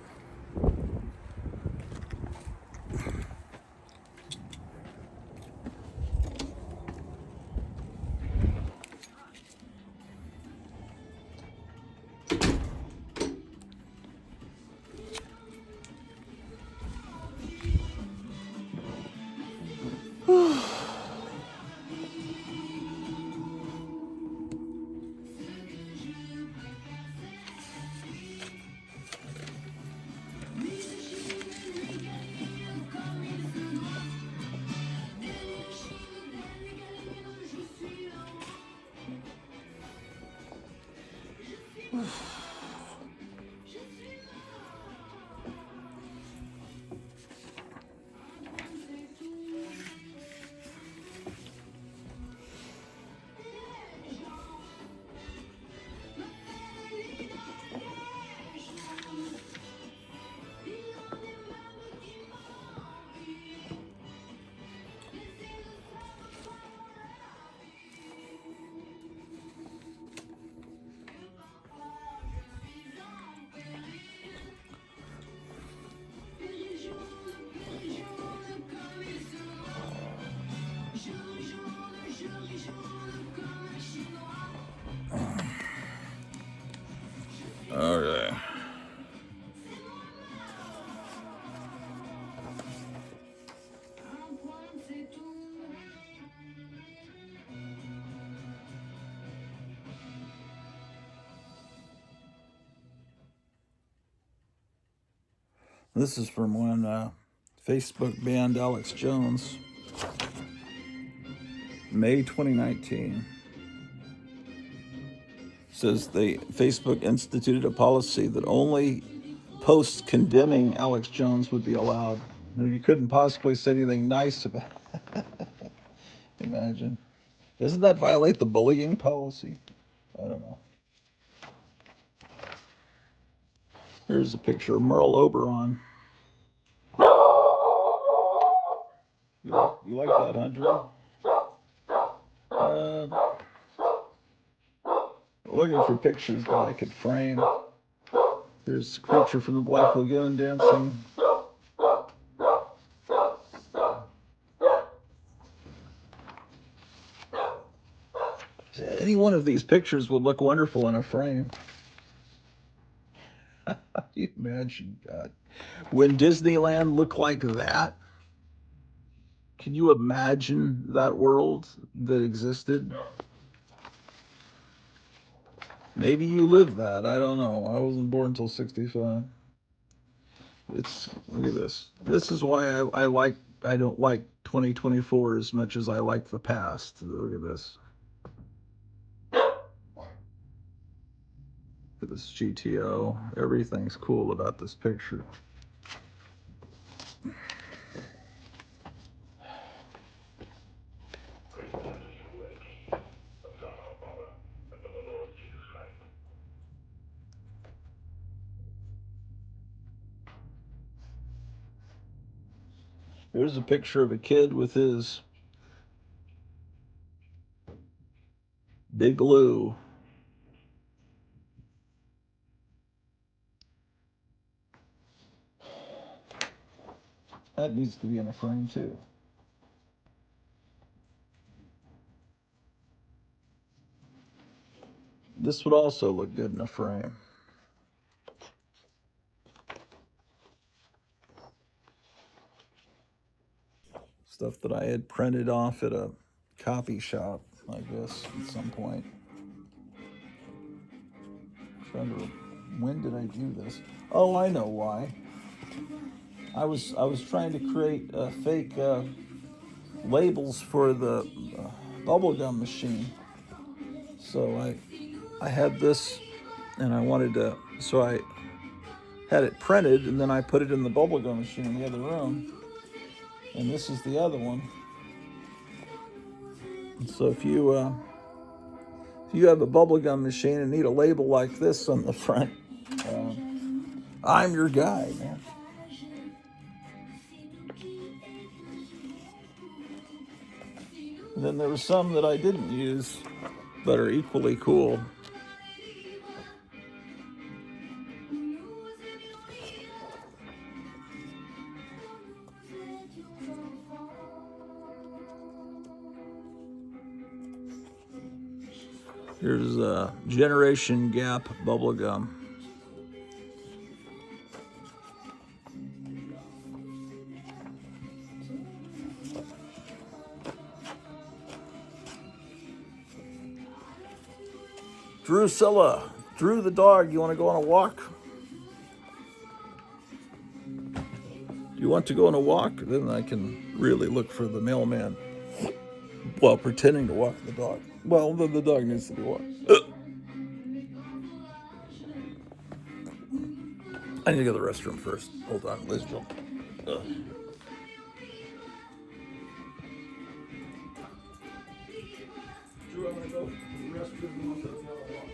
Okay. This is from when Facebook banned Alex Jones, May 2019. Says Facebook instituted a policy that only posts condemning Alex Jones would be allowed. You couldn't possibly say anything nice about it. Imagine. Doesn't that violate the bullying policy? I don't know. Here's a picture of Merle Oberon. You like that, Andrew? Looking for pictures that I could frame. Here's a creature from the Black Lagoon dancing. Any one of these pictures would look wonderful in a frame. You imagine, God, when Disneyland looked like that? Can you imagine that world that existed? Maybe you lived that. I don't know. I wasn't born until 65. Look at this. This is why I don't like 2024 as much as I like the past. Look at this. Look at this GTO. Everything's cool about this picture. Here's a picture of a kid with his Big Lou. That needs to be in a frame too. This would also look good in a frame. Stuff that I had printed off at a copy shop, I guess, at some point. When did I do this? Oh, I know why. I was trying to create fake labels for the bubblegum machine. So I had this, and I wanted to. So I had it printed, and then I put it in the bubblegum machine in the other room. And this is the other one. And so if you have a bubblegum machine and need a label like this on the front, I'm your guy, man. And then there were some that I didn't use, but are equally cool. Here's a Generation Gap bubblegum. Drusilla, Drew the dog, you want to go on a walk? Do you want to go on a walk? Then I can really look for the mailman while pretending to walk the dog. Well, then the dog needs to be walked. I need to go to the restroom first. Hold on, Liz Jill. Ugh. Drew, I'm gonna go to the restroom and I'll take you on a walk.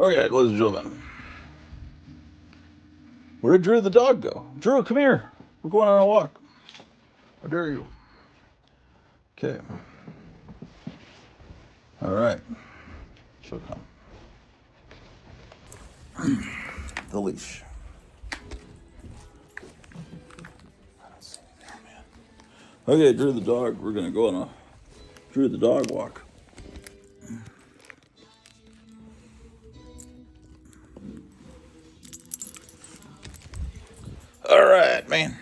Okay, ladies and gentlemen. Where did Drew the dog go? Drew, come here. We're going on a walk. How dare you? Okay. All right. She'll come. The leash. I don't see it there, man. Okay, Drew the dog. We're gonna go on a Drew the dog walk. All right, man.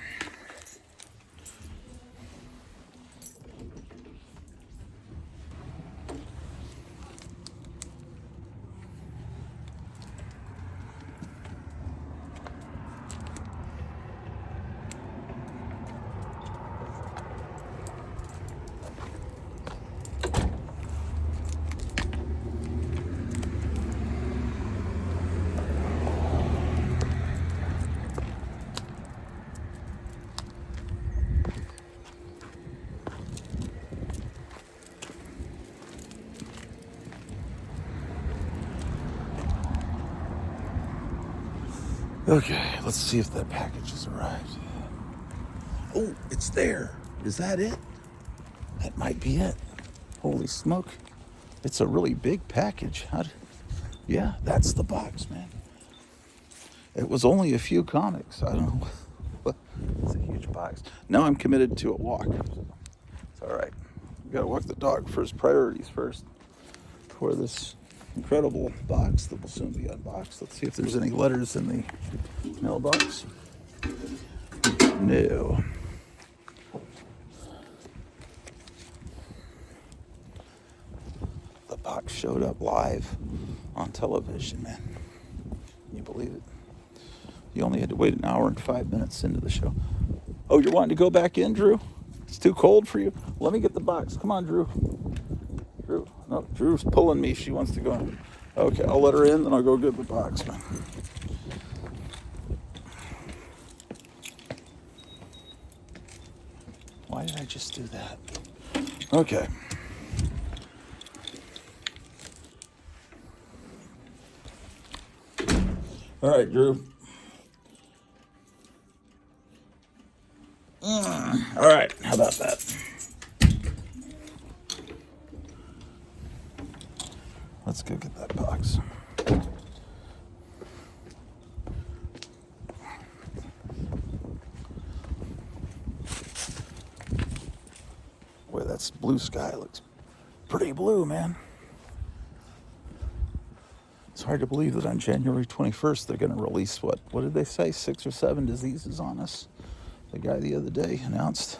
Okay, let's see if that package has arrived. Oh, it's there. Is that it? That might be it. Holy smoke. It's a really big package. Yeah, that's the box, man. It was only a few comics. I don't know. It's a huge box. Now I'm committed to a walk. It's all right. We gotta walk the dog first. Priorities first. For this incredible box that will soon be unboxed. Let's see if there's any letters in the mailbox. No. The box showed up live on television, man. Can you believe it? You only had to wait an hour and 5 minutes into the show. Oh, you're wanting to go back in, Drew? It's too cold for you? Let me get the box. Come on, Drew. Drew. No, Drew's pulling me. She wants to go in. Okay, I'll let her in, then I'll go get the box, man. Why did I just do that? Okay. All right, Drew. All right, how about that? this blue sky looks pretty blue, man. It's hard to believe that on January 21st they're going to release what did they say? 6 or 7 diseases on us. The guy the other day announced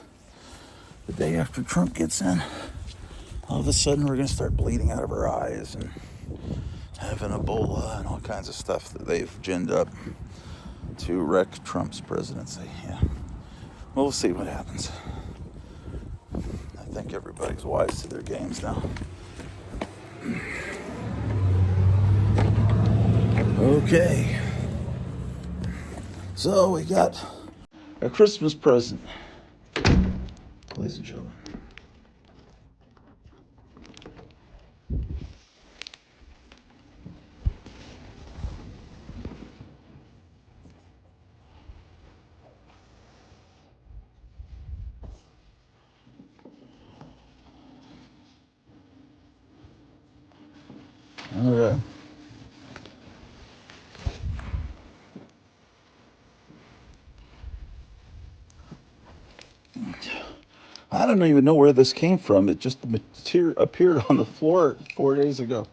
the day after Trump gets in, all of a sudden we're going to start bleeding out of our eyes and having Ebola and all kinds of stuff that they've ginned up to wreck Trump's presidency. Yeah. We'll see what happens. I think everybody's wise to their games now. Okay. So we got a Christmas present, ladies and gentlemen. Okay. I don't even know where this came from. It just appeared on the floor 4 days ago.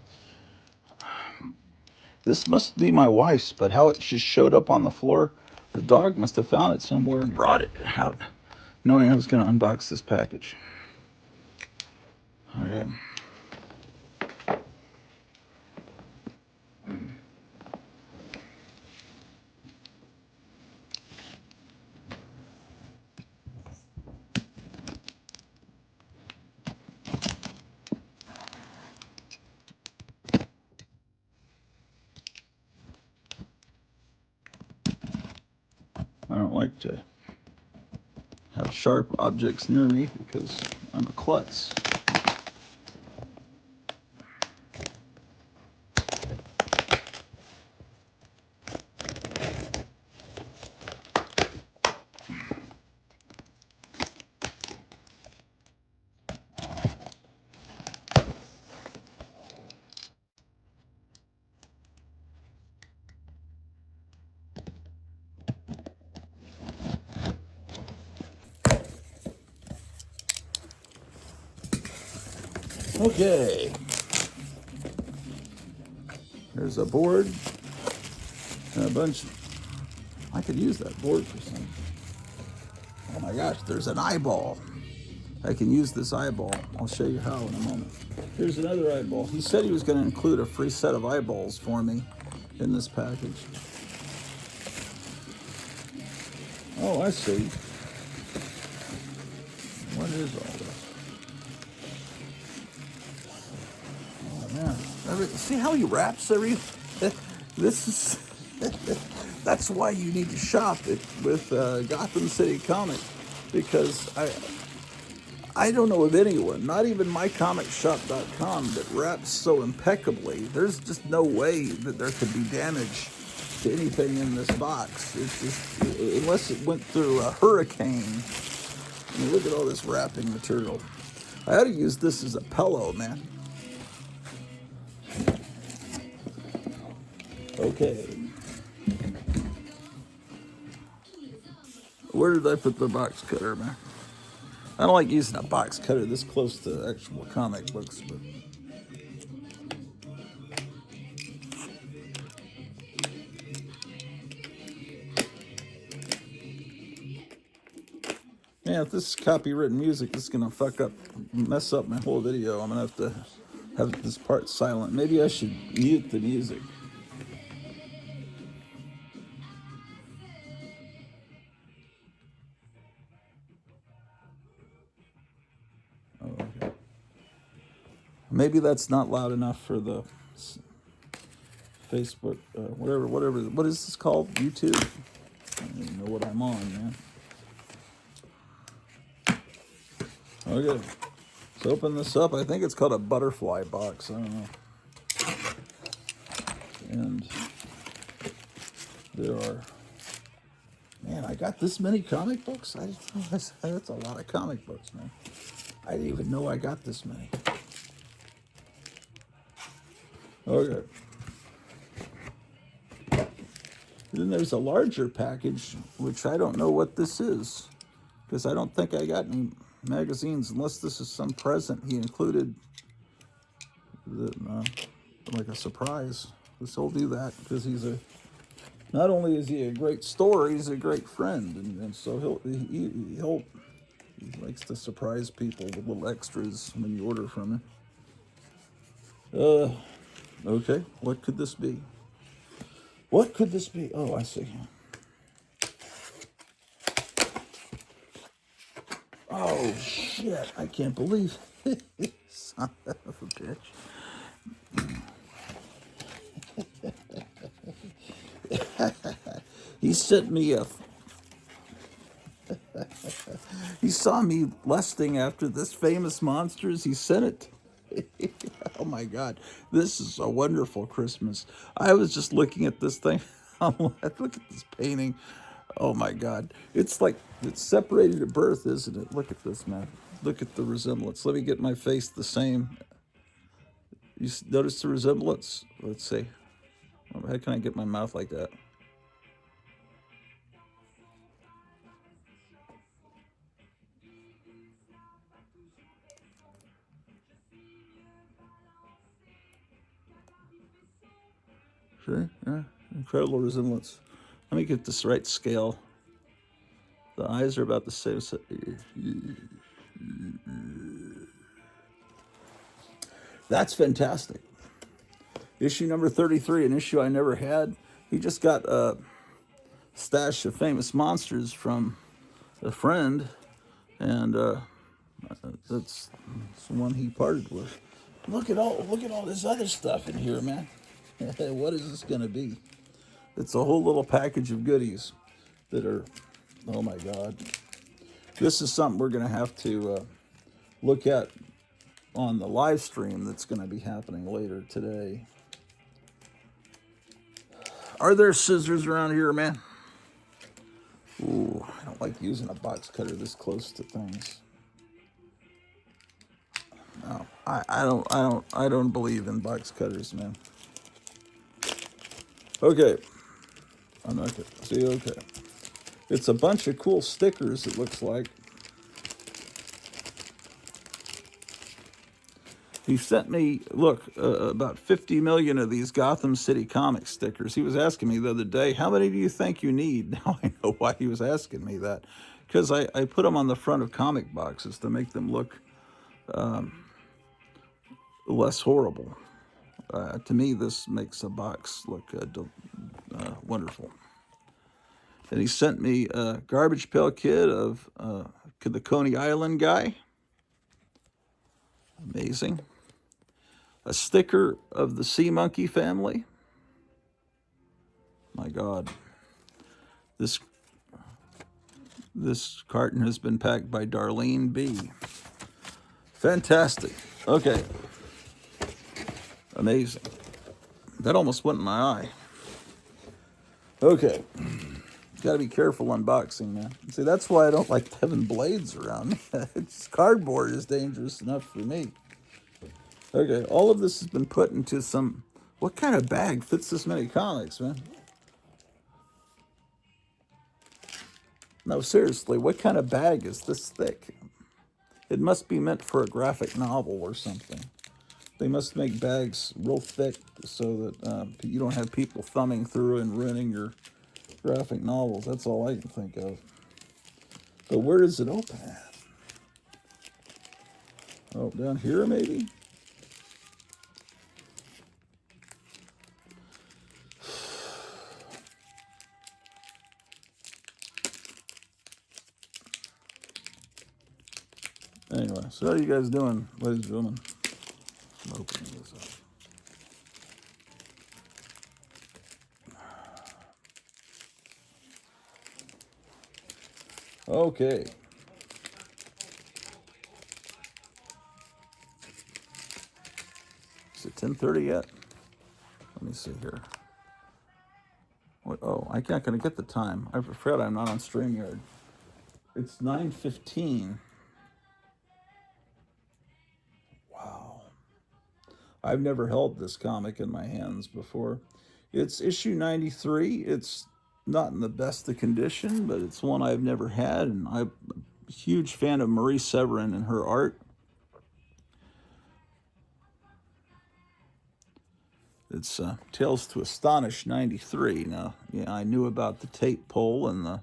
This must be my wife's, but how it just showed up on the floor, the dog must have found it somewhere and brought it out, knowing I was going to unbox this package. All right. I don't like to have sharp objects near me because I'm a klutz. Okay. There's a board and a bunch. I could use that board for something. Oh my gosh, there's an eyeball. I can use this eyeball. I'll show you how in a moment. Here's another eyeball. He said he was going to include a free set of eyeballs for me in this package. Oh, I see. What is all this? Oh man. See how he wraps everything? This is... That's why you need to shop it with Gotham City Comics, because I don't know of anyone, not even mycomicshop.com, that wraps so impeccably. There's just no way that there could be damage to anything in this box. It's just, unless it went through a hurricane. I mean, look at all this wrapping material. I ought to use this as a pillow, man. Okay. Where did I put the box cutter, man? I don't like using a box cutter this close to actual comic books, but... Yeah, if this is copywritten music, this is gonna mess up my whole video. I'm gonna have to have this part silent. Maybe I should mute the music. Oh, okay. Maybe that's not loud enough for the Facebook, whatever. What is this called? YouTube? I don't even know what I'm on, man. Okay, let's open this up. I think it's called a butterfly box. I don't know. And there are... Man, I got this many comic books? I didn't realize that's a lot of comic books, man. I didn't even know I got this many. Okay. Then there's a larger package, which I don't know what this is, because I don't think I got any magazines, unless this is some present he included, like a surprise. He'll do that because not only is he a great store, he's a great friend, and so he likes to surprise people with little extras when you order from him. Okay, what could this be? What could this be? Oh, I see. Oh, shit. I can't believe it. Son of a bitch. He sent me he saw me lusting after this Famous Monsters. He sent it. Oh my God, this is a wonderful Christmas. I was just looking at this thing. Look at this painting. Oh my God, it's like it's separated at birth, isn't it? Look at this, man. Look at the resemblance. Let me get my face the same. You notice the resemblance? Let's see. How can I get my mouth like that? See? Yeah, incredible resemblance. Let me get this right scale. The eyes are about the same. That's fantastic. Issue number 33, an issue I never had. He just got a stash of Famous Monsters from a friend, and that's the one he parted with. Look at all this other stuff in here, man. What is this gonna be? It's a whole little package of goodies that are, oh my God. This is something we're gonna have to look at on the live stream that's gonna be happening later today. Are there scissors around here, man? Ooh, I don't like using a box cutter this close to things. No, I don't believe in box cutters, man. Okay. I'm not gonna see. Okay, it's a bunch of cool stickers. It looks like he sent me. Look, about 50 million of these Gotham City Comics stickers. He was asking me the other day, "How many do you think you need?" Now I know why he was asking me that, because I put them on the front of comic boxes to make them look less horrible. To me, this makes a box look wonderful. And he sent me a Garbage Pail Kid of the Coney Island guy. Amazing. A sticker of the Sea Monkey family. My God. This carton has been packed by Darlene B. Fantastic. Okay. Amazing. That almost went in my eye. Okay. Got to be careful unboxing, man. See, that's why I don't like having blades around me. It's cardboard is dangerous enough for me. Okay, all of this has been put into some... What kind of bag fits this many comics, man? No, seriously, what kind of bag is this thick? It must be meant for a graphic novel or something. They must make bags real thick so that you don't have people thumbing through and ruining your graphic novels. That's all I can think of. But where does it open at? Oh, down here maybe? Anyway, so how are you guys doing, ladies and gentlemen? I'm opening this up. Okay. Is it 10:30 yet? Let me see here. What, oh, I'm not going to get the time. I forgot I'm not on StreamYard. It's 9:15. Wow. I've never held this comic in my hands before. It's issue 93. It's not in the best of condition, but it's one I've never had, and I'm huge fan of Marie Severin and her art. It's Tales to Astonish 93. Now, yeah, I knew about the tape pull and the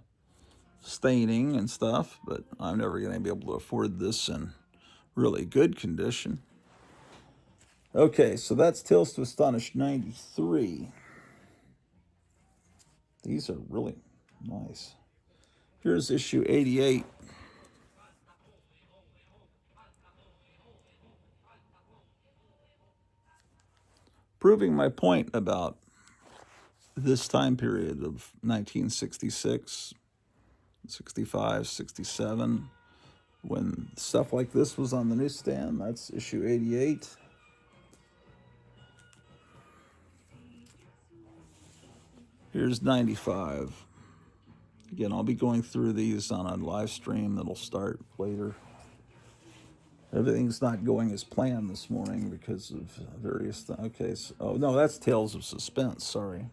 staining and stuff, but I'm never going to be able to afford this in really good condition. Okay, so that's Tales to Astonish 93. These are really nice. Here's issue 88. Proving my point about this time period of 1966, 65, 67, when stuff like this was on the newsstand. That's issue 88. Here's 95. Again, I'll be going through these on a live stream that'll start later. Everything's not going as planned this morning because of various things. Okay, so, oh no, that's Tales of Suspense, sorry.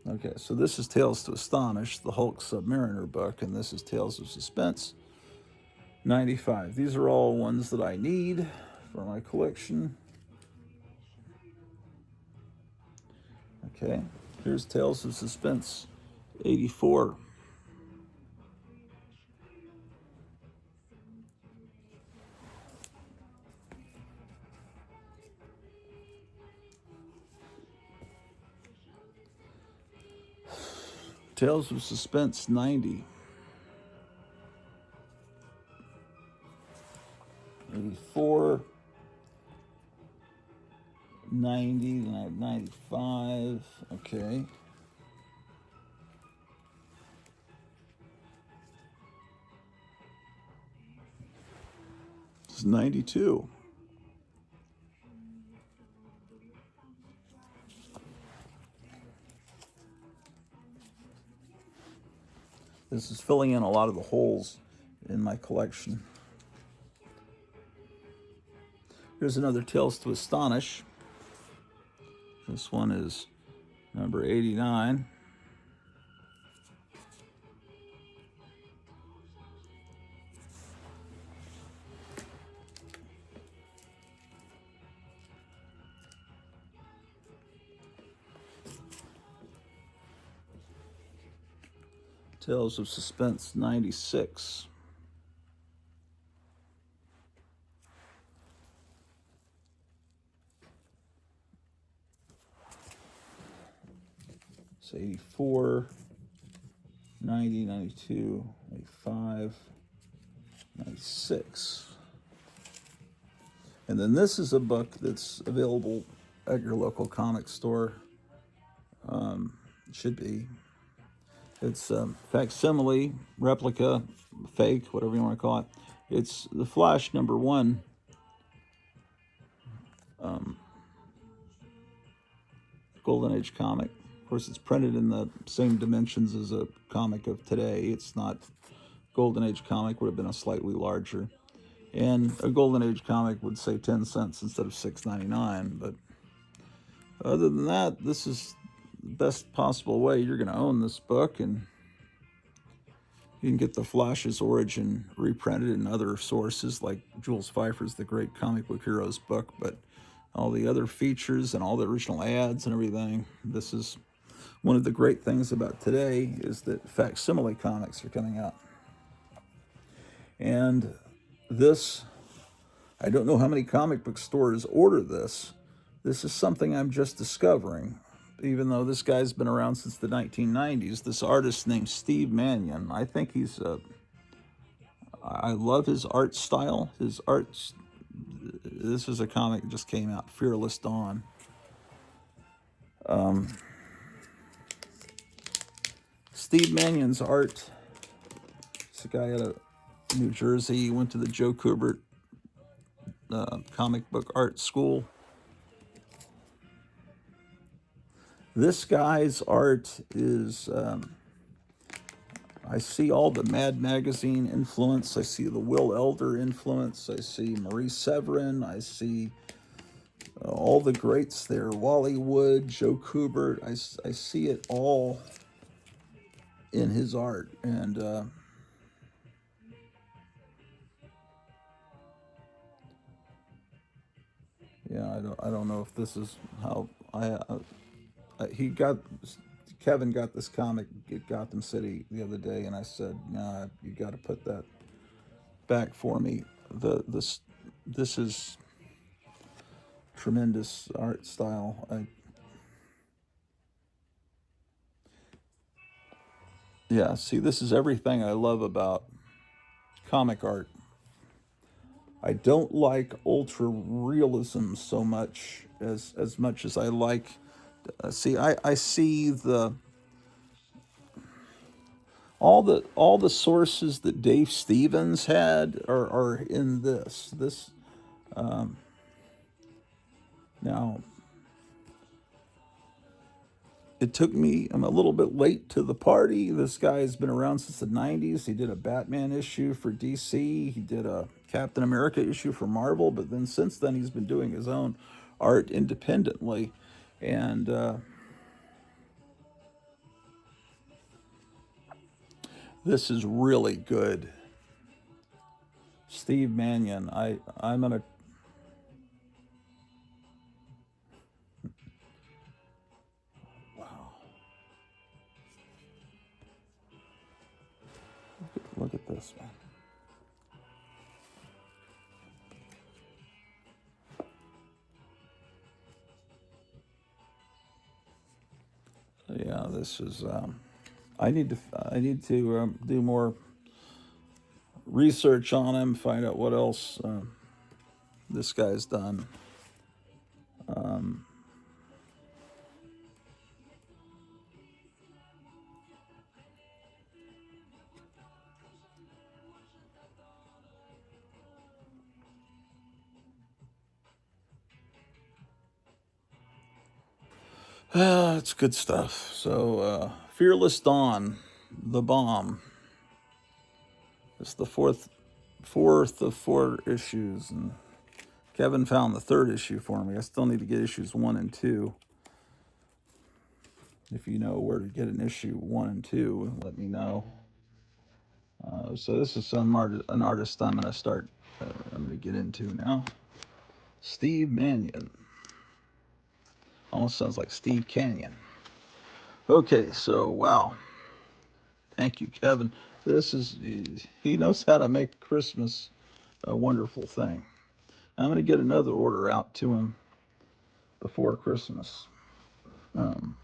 Okay, so this is Tales to Astonish, the Hulk Submariner book, and this is Tales of Suspense, 95. These are all ones that I need for my collection. Okay, here's Tales of Suspense, 84. Tales of Suspense, 90. 84. 90, then I have 95. Okay. This is 92. This is filling in a lot of the holes in my collection. Here's another Tales to Astonish. This one is number 89. Tales of Suspense, 96. It's 84, 90, 92, 85, 96. And then this is a book that's available at your local comic store. It should be. It's facsimile, replica, fake, whatever you want to call it. It's The Flash #1. Golden Age comic. Of course, it's printed in the same dimensions as a comic of today. It's not Golden Age comic, would have been a slightly larger. And a Golden Age comic would say 10 cents instead of $6.99. But other than that, this is the best possible way you're going to own this book, and you can get the Flash's origin reprinted in other sources like Jules Pfeiffer's The Great Comic Book Heroes book, but all the other features and all the original ads and everything. This is one of the great things about today, is that facsimile comics are coming out. And this, I don't know how many comic book stores order this. This is something I'm just discovering. Even though this guy's been around since the 1990s, this artist named Steve Mannion, I think he's I love his art style. His art, this is a comic that just came out, Fearless Dawn. Steve Mannion's art, it's a guy out of New Jersey. He went to the Joe Kubert comic book art school. This guy's art is, I see all the Mad Magazine influence. I see the Will Elder influence. I see Marie Severin. I see all the greats there. Wally Wood, Joe Kubert. I see it all in his art. And Yeah, I don't know if this is how he got Kevin got this comic at Gotham City the other day, and I said, "Nah, you got to put that back for me. This is tremendous art style." Yeah, see, this is everything I love about comic art. I don't like ultra realism so much as I like. See, I see all the sources that Dave Stevens had are in this. Now, it took me. I'm a little bit late to the party. This guy's been around since the '90s. He did a Batman issue for DC. He did a Captain America issue for Marvel. But then since then, he's been doing his own art independently, and this is really good. Steve Mannion. I'm gonna. Wow. Look at this, man. Yeah, this is. I need to do more research on him, find out what else this guy's done. It's good stuff. So, Fearless Dawn, The Bomb. It's the fourth of four issues, and Kevin found the third issue for me. I still need to get issues 1 and 2. If you know where to get an issue 1 and 2, let me know. So this is an artist I'm gonna start. I'm gonna get into now. Steve Mannion. Almost sounds like Steve Canyon. Okay, so wow. Thank you, Kevin. This is he knows how to make Christmas a wonderful thing. I'm gonna get another order out to him before Christmas. Um,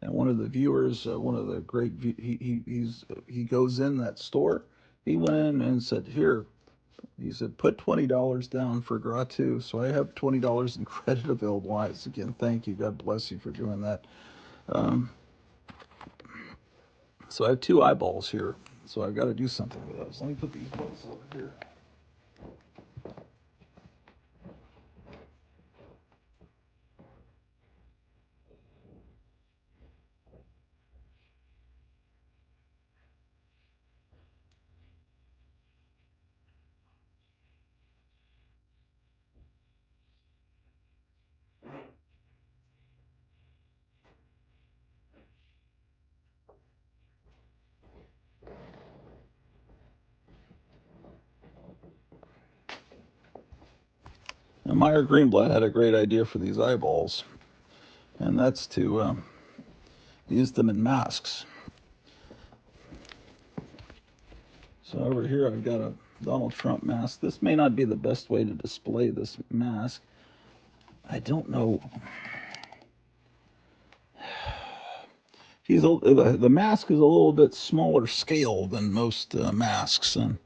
and one of the viewers, one of the great, he goes in that store. He went in and said, "Here," he said, "put $20 down for Gratu." So I have $20 in credit available. Again, thank you. God bless you for doing that. Um, so I have 2 eyeballs here. So I've got to do something with those. Let me put these balls over here. Now, Meyer Greenblatt had a great idea for these eyeballs, and that's to use them in masks. So over here I've got a Donald Trump mask. This may not be the best way to display this mask. I don't know. The mask is a little bit smaller scale than most masks, and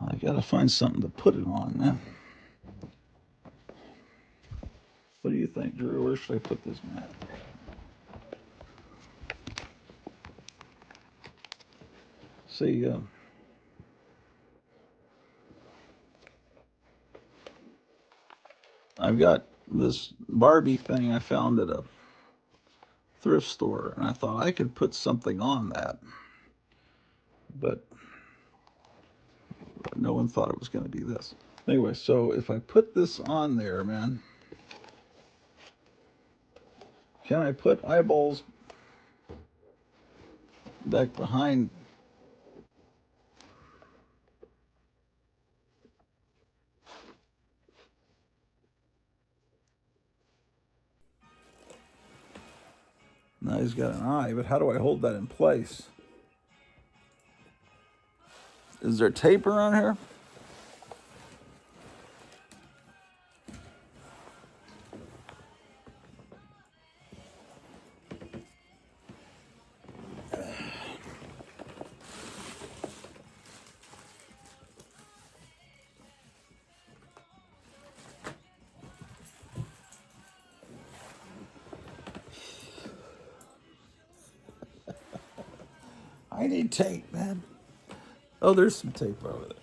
I got to find something to put it on, man. What do you think, Drew? Where should I put this mask? See, I've got this Barbie thing I found at a thrift store, and I thought I could put something on that, but no one thought it was going to be this. Anyway, so if I put this on there, man, can I put eyeballs back behind? Now he's got an eye, but how do I hold that in place? Is there tape around here? I need tape, man. Oh, there's some tape over there.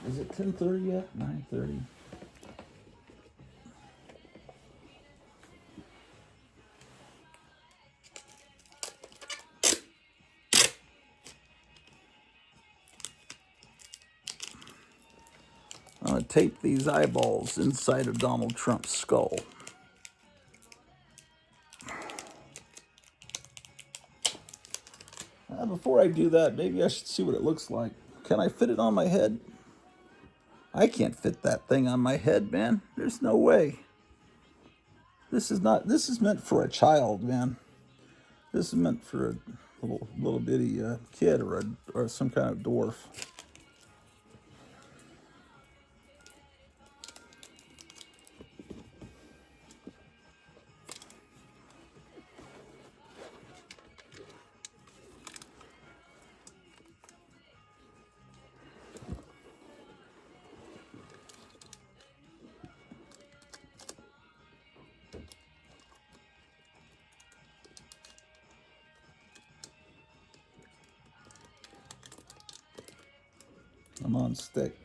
Is it 10:30 yet? 9:30. I'm going to tape these eyeballs inside of Donald Trump's skull. Before I do that, maybe I should see what it looks like. Can I fit it on my head? I can't fit that thing on my head, man. There's no way. This is meant for a child, man. This is meant for a little bitty kid or some kind of dwarf. I'm on stick.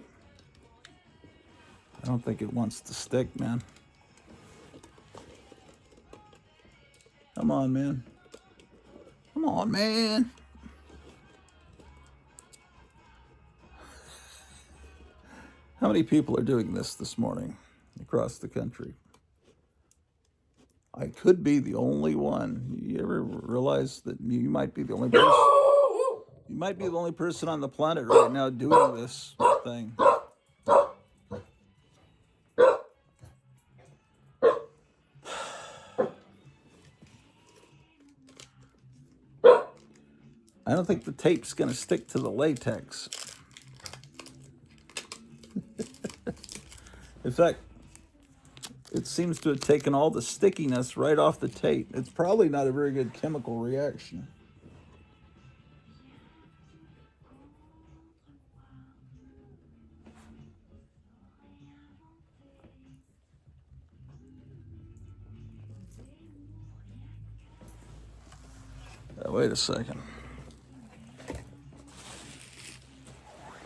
I don't think it wants to stick, man. Come on, man. Come on, man. How many people are doing this morning across the country? I could be the only one. You ever realize that you might be the only person? You might be the only person on the planet right now doing this thing. I don't think the tape's going to stick to the latex. In fact, it seems to have taken all the stickiness right off the tape. It's probably not a very good chemical reaction. Wait a second.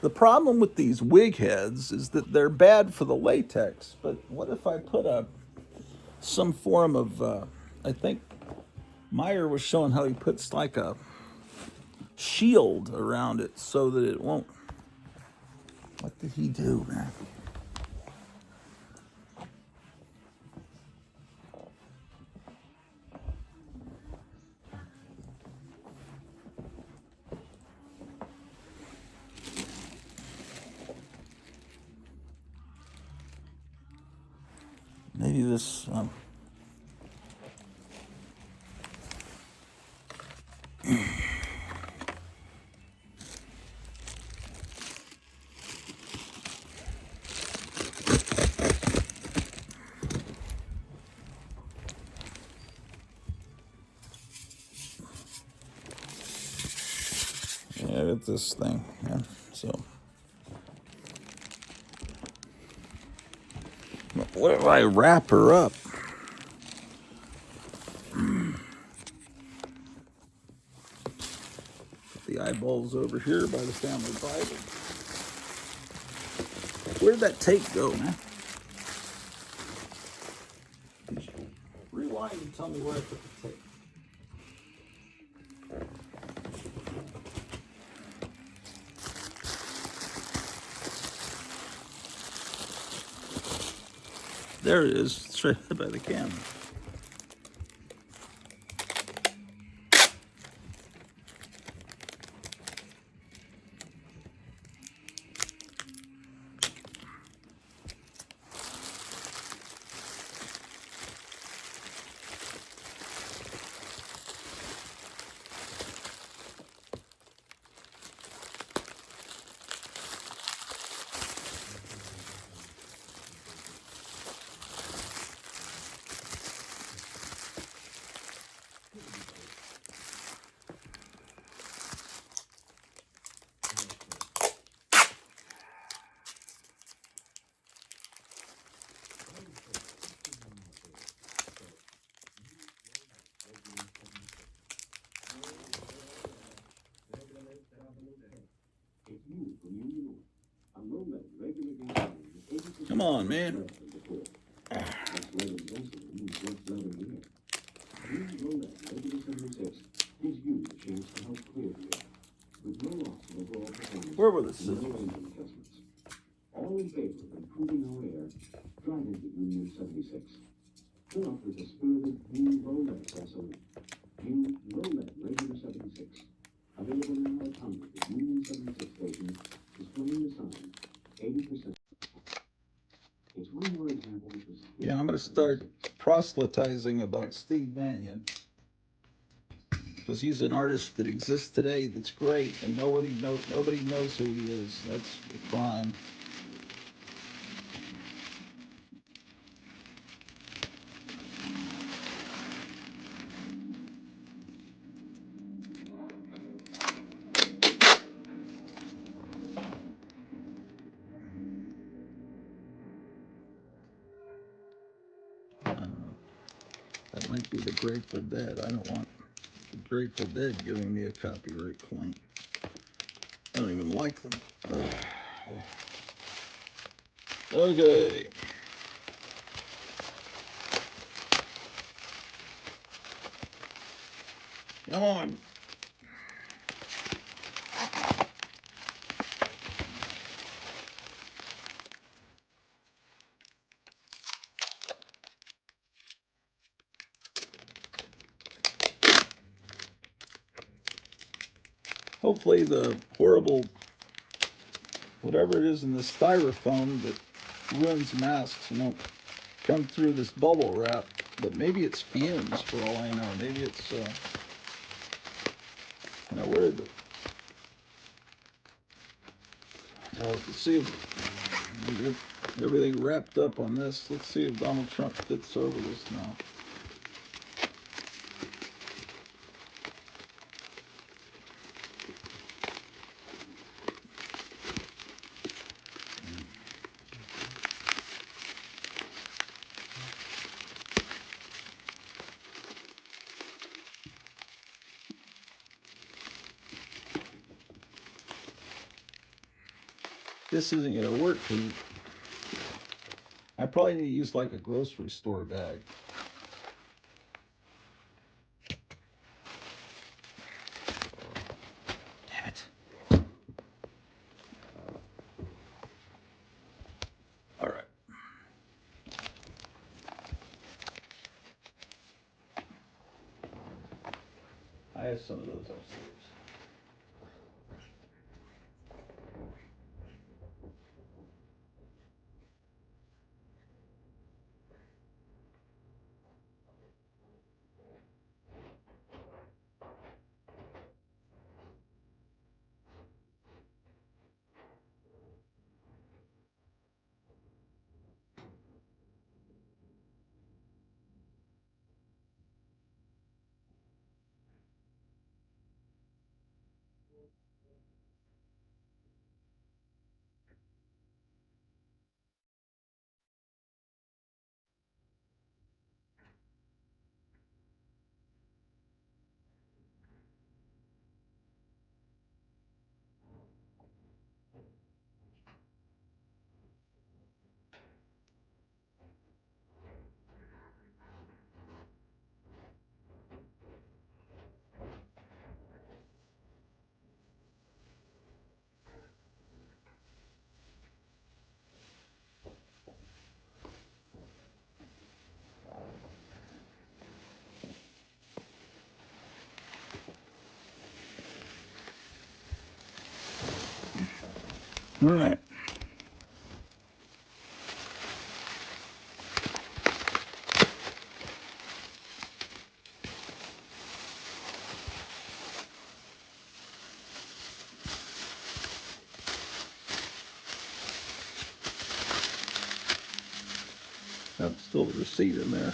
The problem with these wig heads is that they're bad for the latex. But what if I put some form of, I think Meyer was showing how he puts like a shield around it so that it won't. What did he do, man? Maybe this. Yeah, get this thing. Yeah, so. What if I wrap her up? Put the eyeballs over here by the family Bible. Where'd that tape go, man? Rewind and tell me where I put the tape. There it is, straight by the camera. Come on, man. Where were the scissors? All in favor of improving our air, drive into Union 76. Orloff is a spirited new low-lead gasoline. New low-lead regular 76. Available in our tunnel at Union 76 station, displaying the sign, 80%. It's one more example of this. Yeah, I'm going to start proselytizing about Steve Mannion, because he's an artist that exists today that's great, and nobody knows who he is. That's a crime. That might be the Grateful Dead. I don't want the Grateful Dead giving me a copyright claim. I don't even like them. Okay. Come on. Hopefully the horrible, whatever it is in the styrofoam that ruins masks won't come through this bubble wrap. But maybe it's fumes for all I know. Maybe it's, where did the, let's see if everything wrapped up on this. Let's see if Donald Trump fits over this now. This isn't going to work because I probably need to use like a grocery store bag. Damn it. All right. I have some of those upstairs. All right. That's still the receipt in there.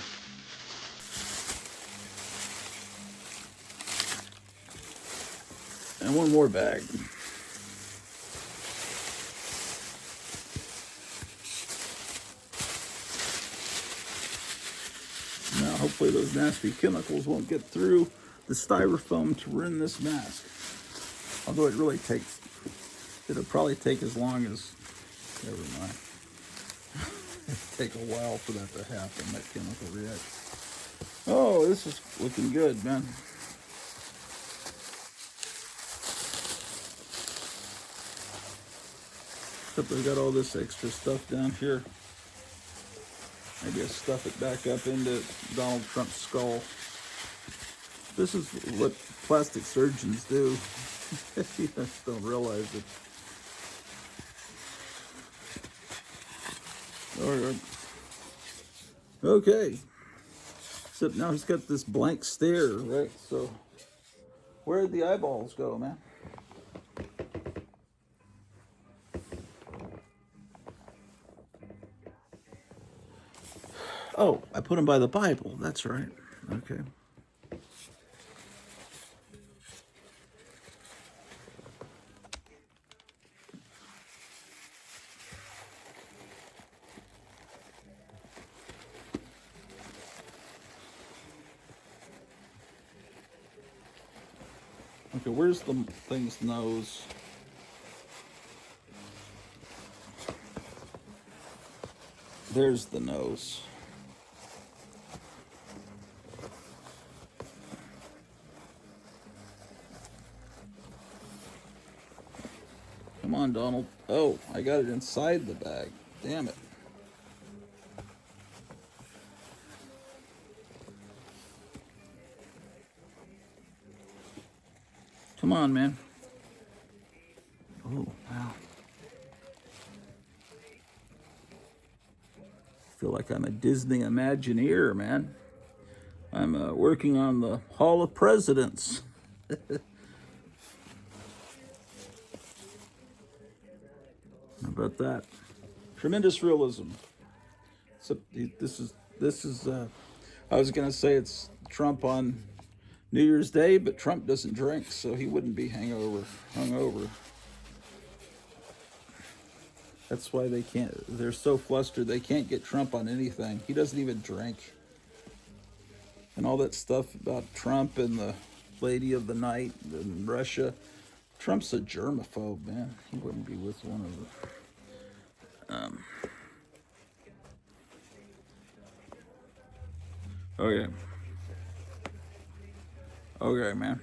And one more bag. Now, hopefully those nasty chemicals won't get through the styrofoam to ruin this mask. Although it'll probably take as long as, never mind. Take a while for that to happen, that chemical reaction. Oh, this is looking good, man. Except I got all this extra stuff down here. Maybe I stuff it back up into Donald Trump's skull. This is what plastic surgeons do. You just don't realize it. All right. Okay. Except now he's got this blank stare, right? So where'd the eyeballs go, man? Oh, I put them by the Bible. That's right. Okay. Okay, where's the thing's nose? There's the nose. Come on, Donald. Oh, I got it inside the bag. Damn it. Come on, man. Oh, wow. I feel like I'm a Disney Imagineer, man. I'm working on the Hall of Presidents. How about that? Tremendous realism. So this is. I was gonna say it's Trump on New Year's Day, but Trump doesn't drink, so he wouldn't be hungover. That's why they can't. They're so flustered they can't get Trump on anything. He doesn't even drink. And all that stuff about Trump and the lady of the night in Russia. Trump's a germaphobe, man. He wouldn't be with one of them. Okay. Okay, man.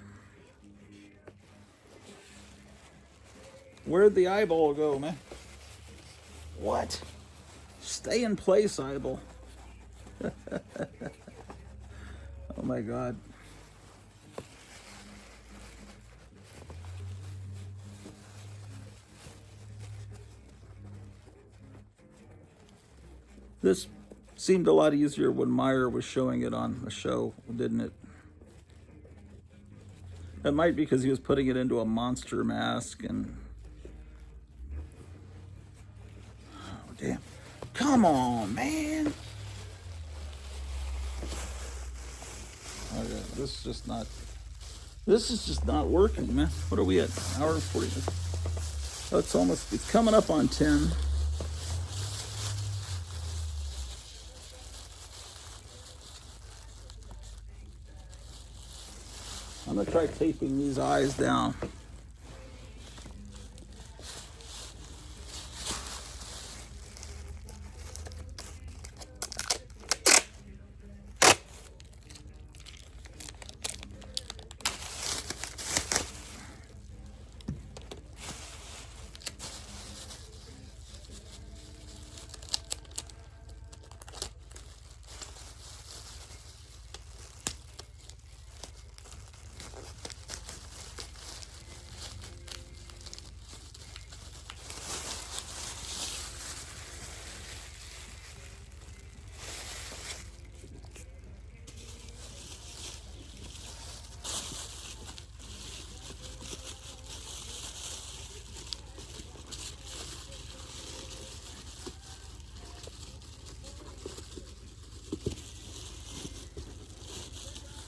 Where'd the eyeball go, man? What? Stay in place, eyeball. Oh my God. This seemed a lot easier when Meyer was showing it on the show, didn't it? That might be because he was putting it into a monster mask and... Oh, damn. Come on, man. Okay, this is just not working, man. What are we at? An hour and 40 minutes. Oh, it's coming up on 10. I'm gonna try taping these eyes down.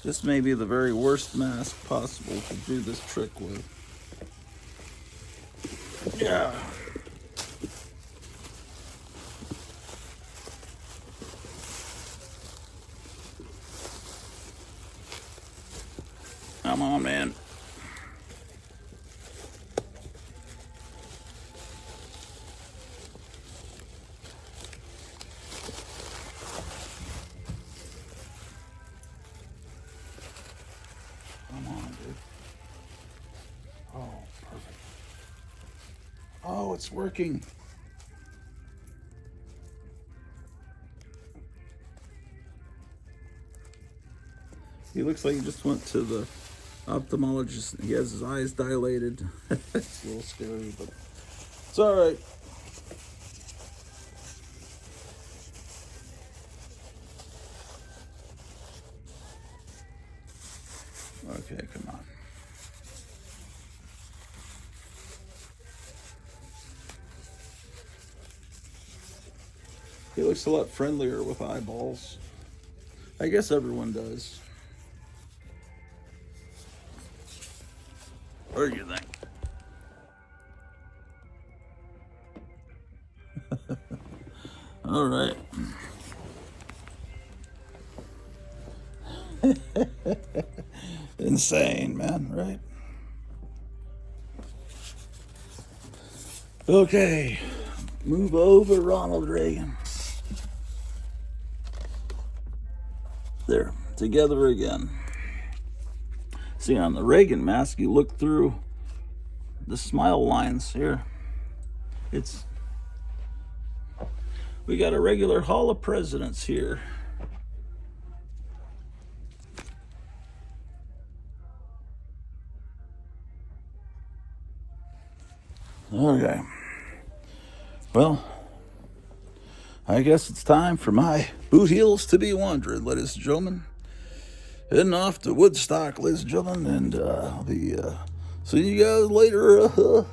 This may be the very worst mask possible to do this trick with. Yeah. Come on, man. dude. Oh, perfect. Oh, it's working. He looks like he just went to the ophthalmologist. He has his eyes dilated. It's a little scary, but it's all right. Okay, come on. He looks a lot friendlier with eyeballs. I guess everyone does. What do you think? All right. Insane, man, right? Okay, move over, Ronald Reagan. There, together again. See, on the Reagan mask, you look through the smile lines here. We got a regular Hall of Presidents here. Okay. Well, I guess it's time for my boot heels to be wandering, ladies and gentlemen. Heading off to Woodstock, ladies and gentlemen, and I'll be see you guys later.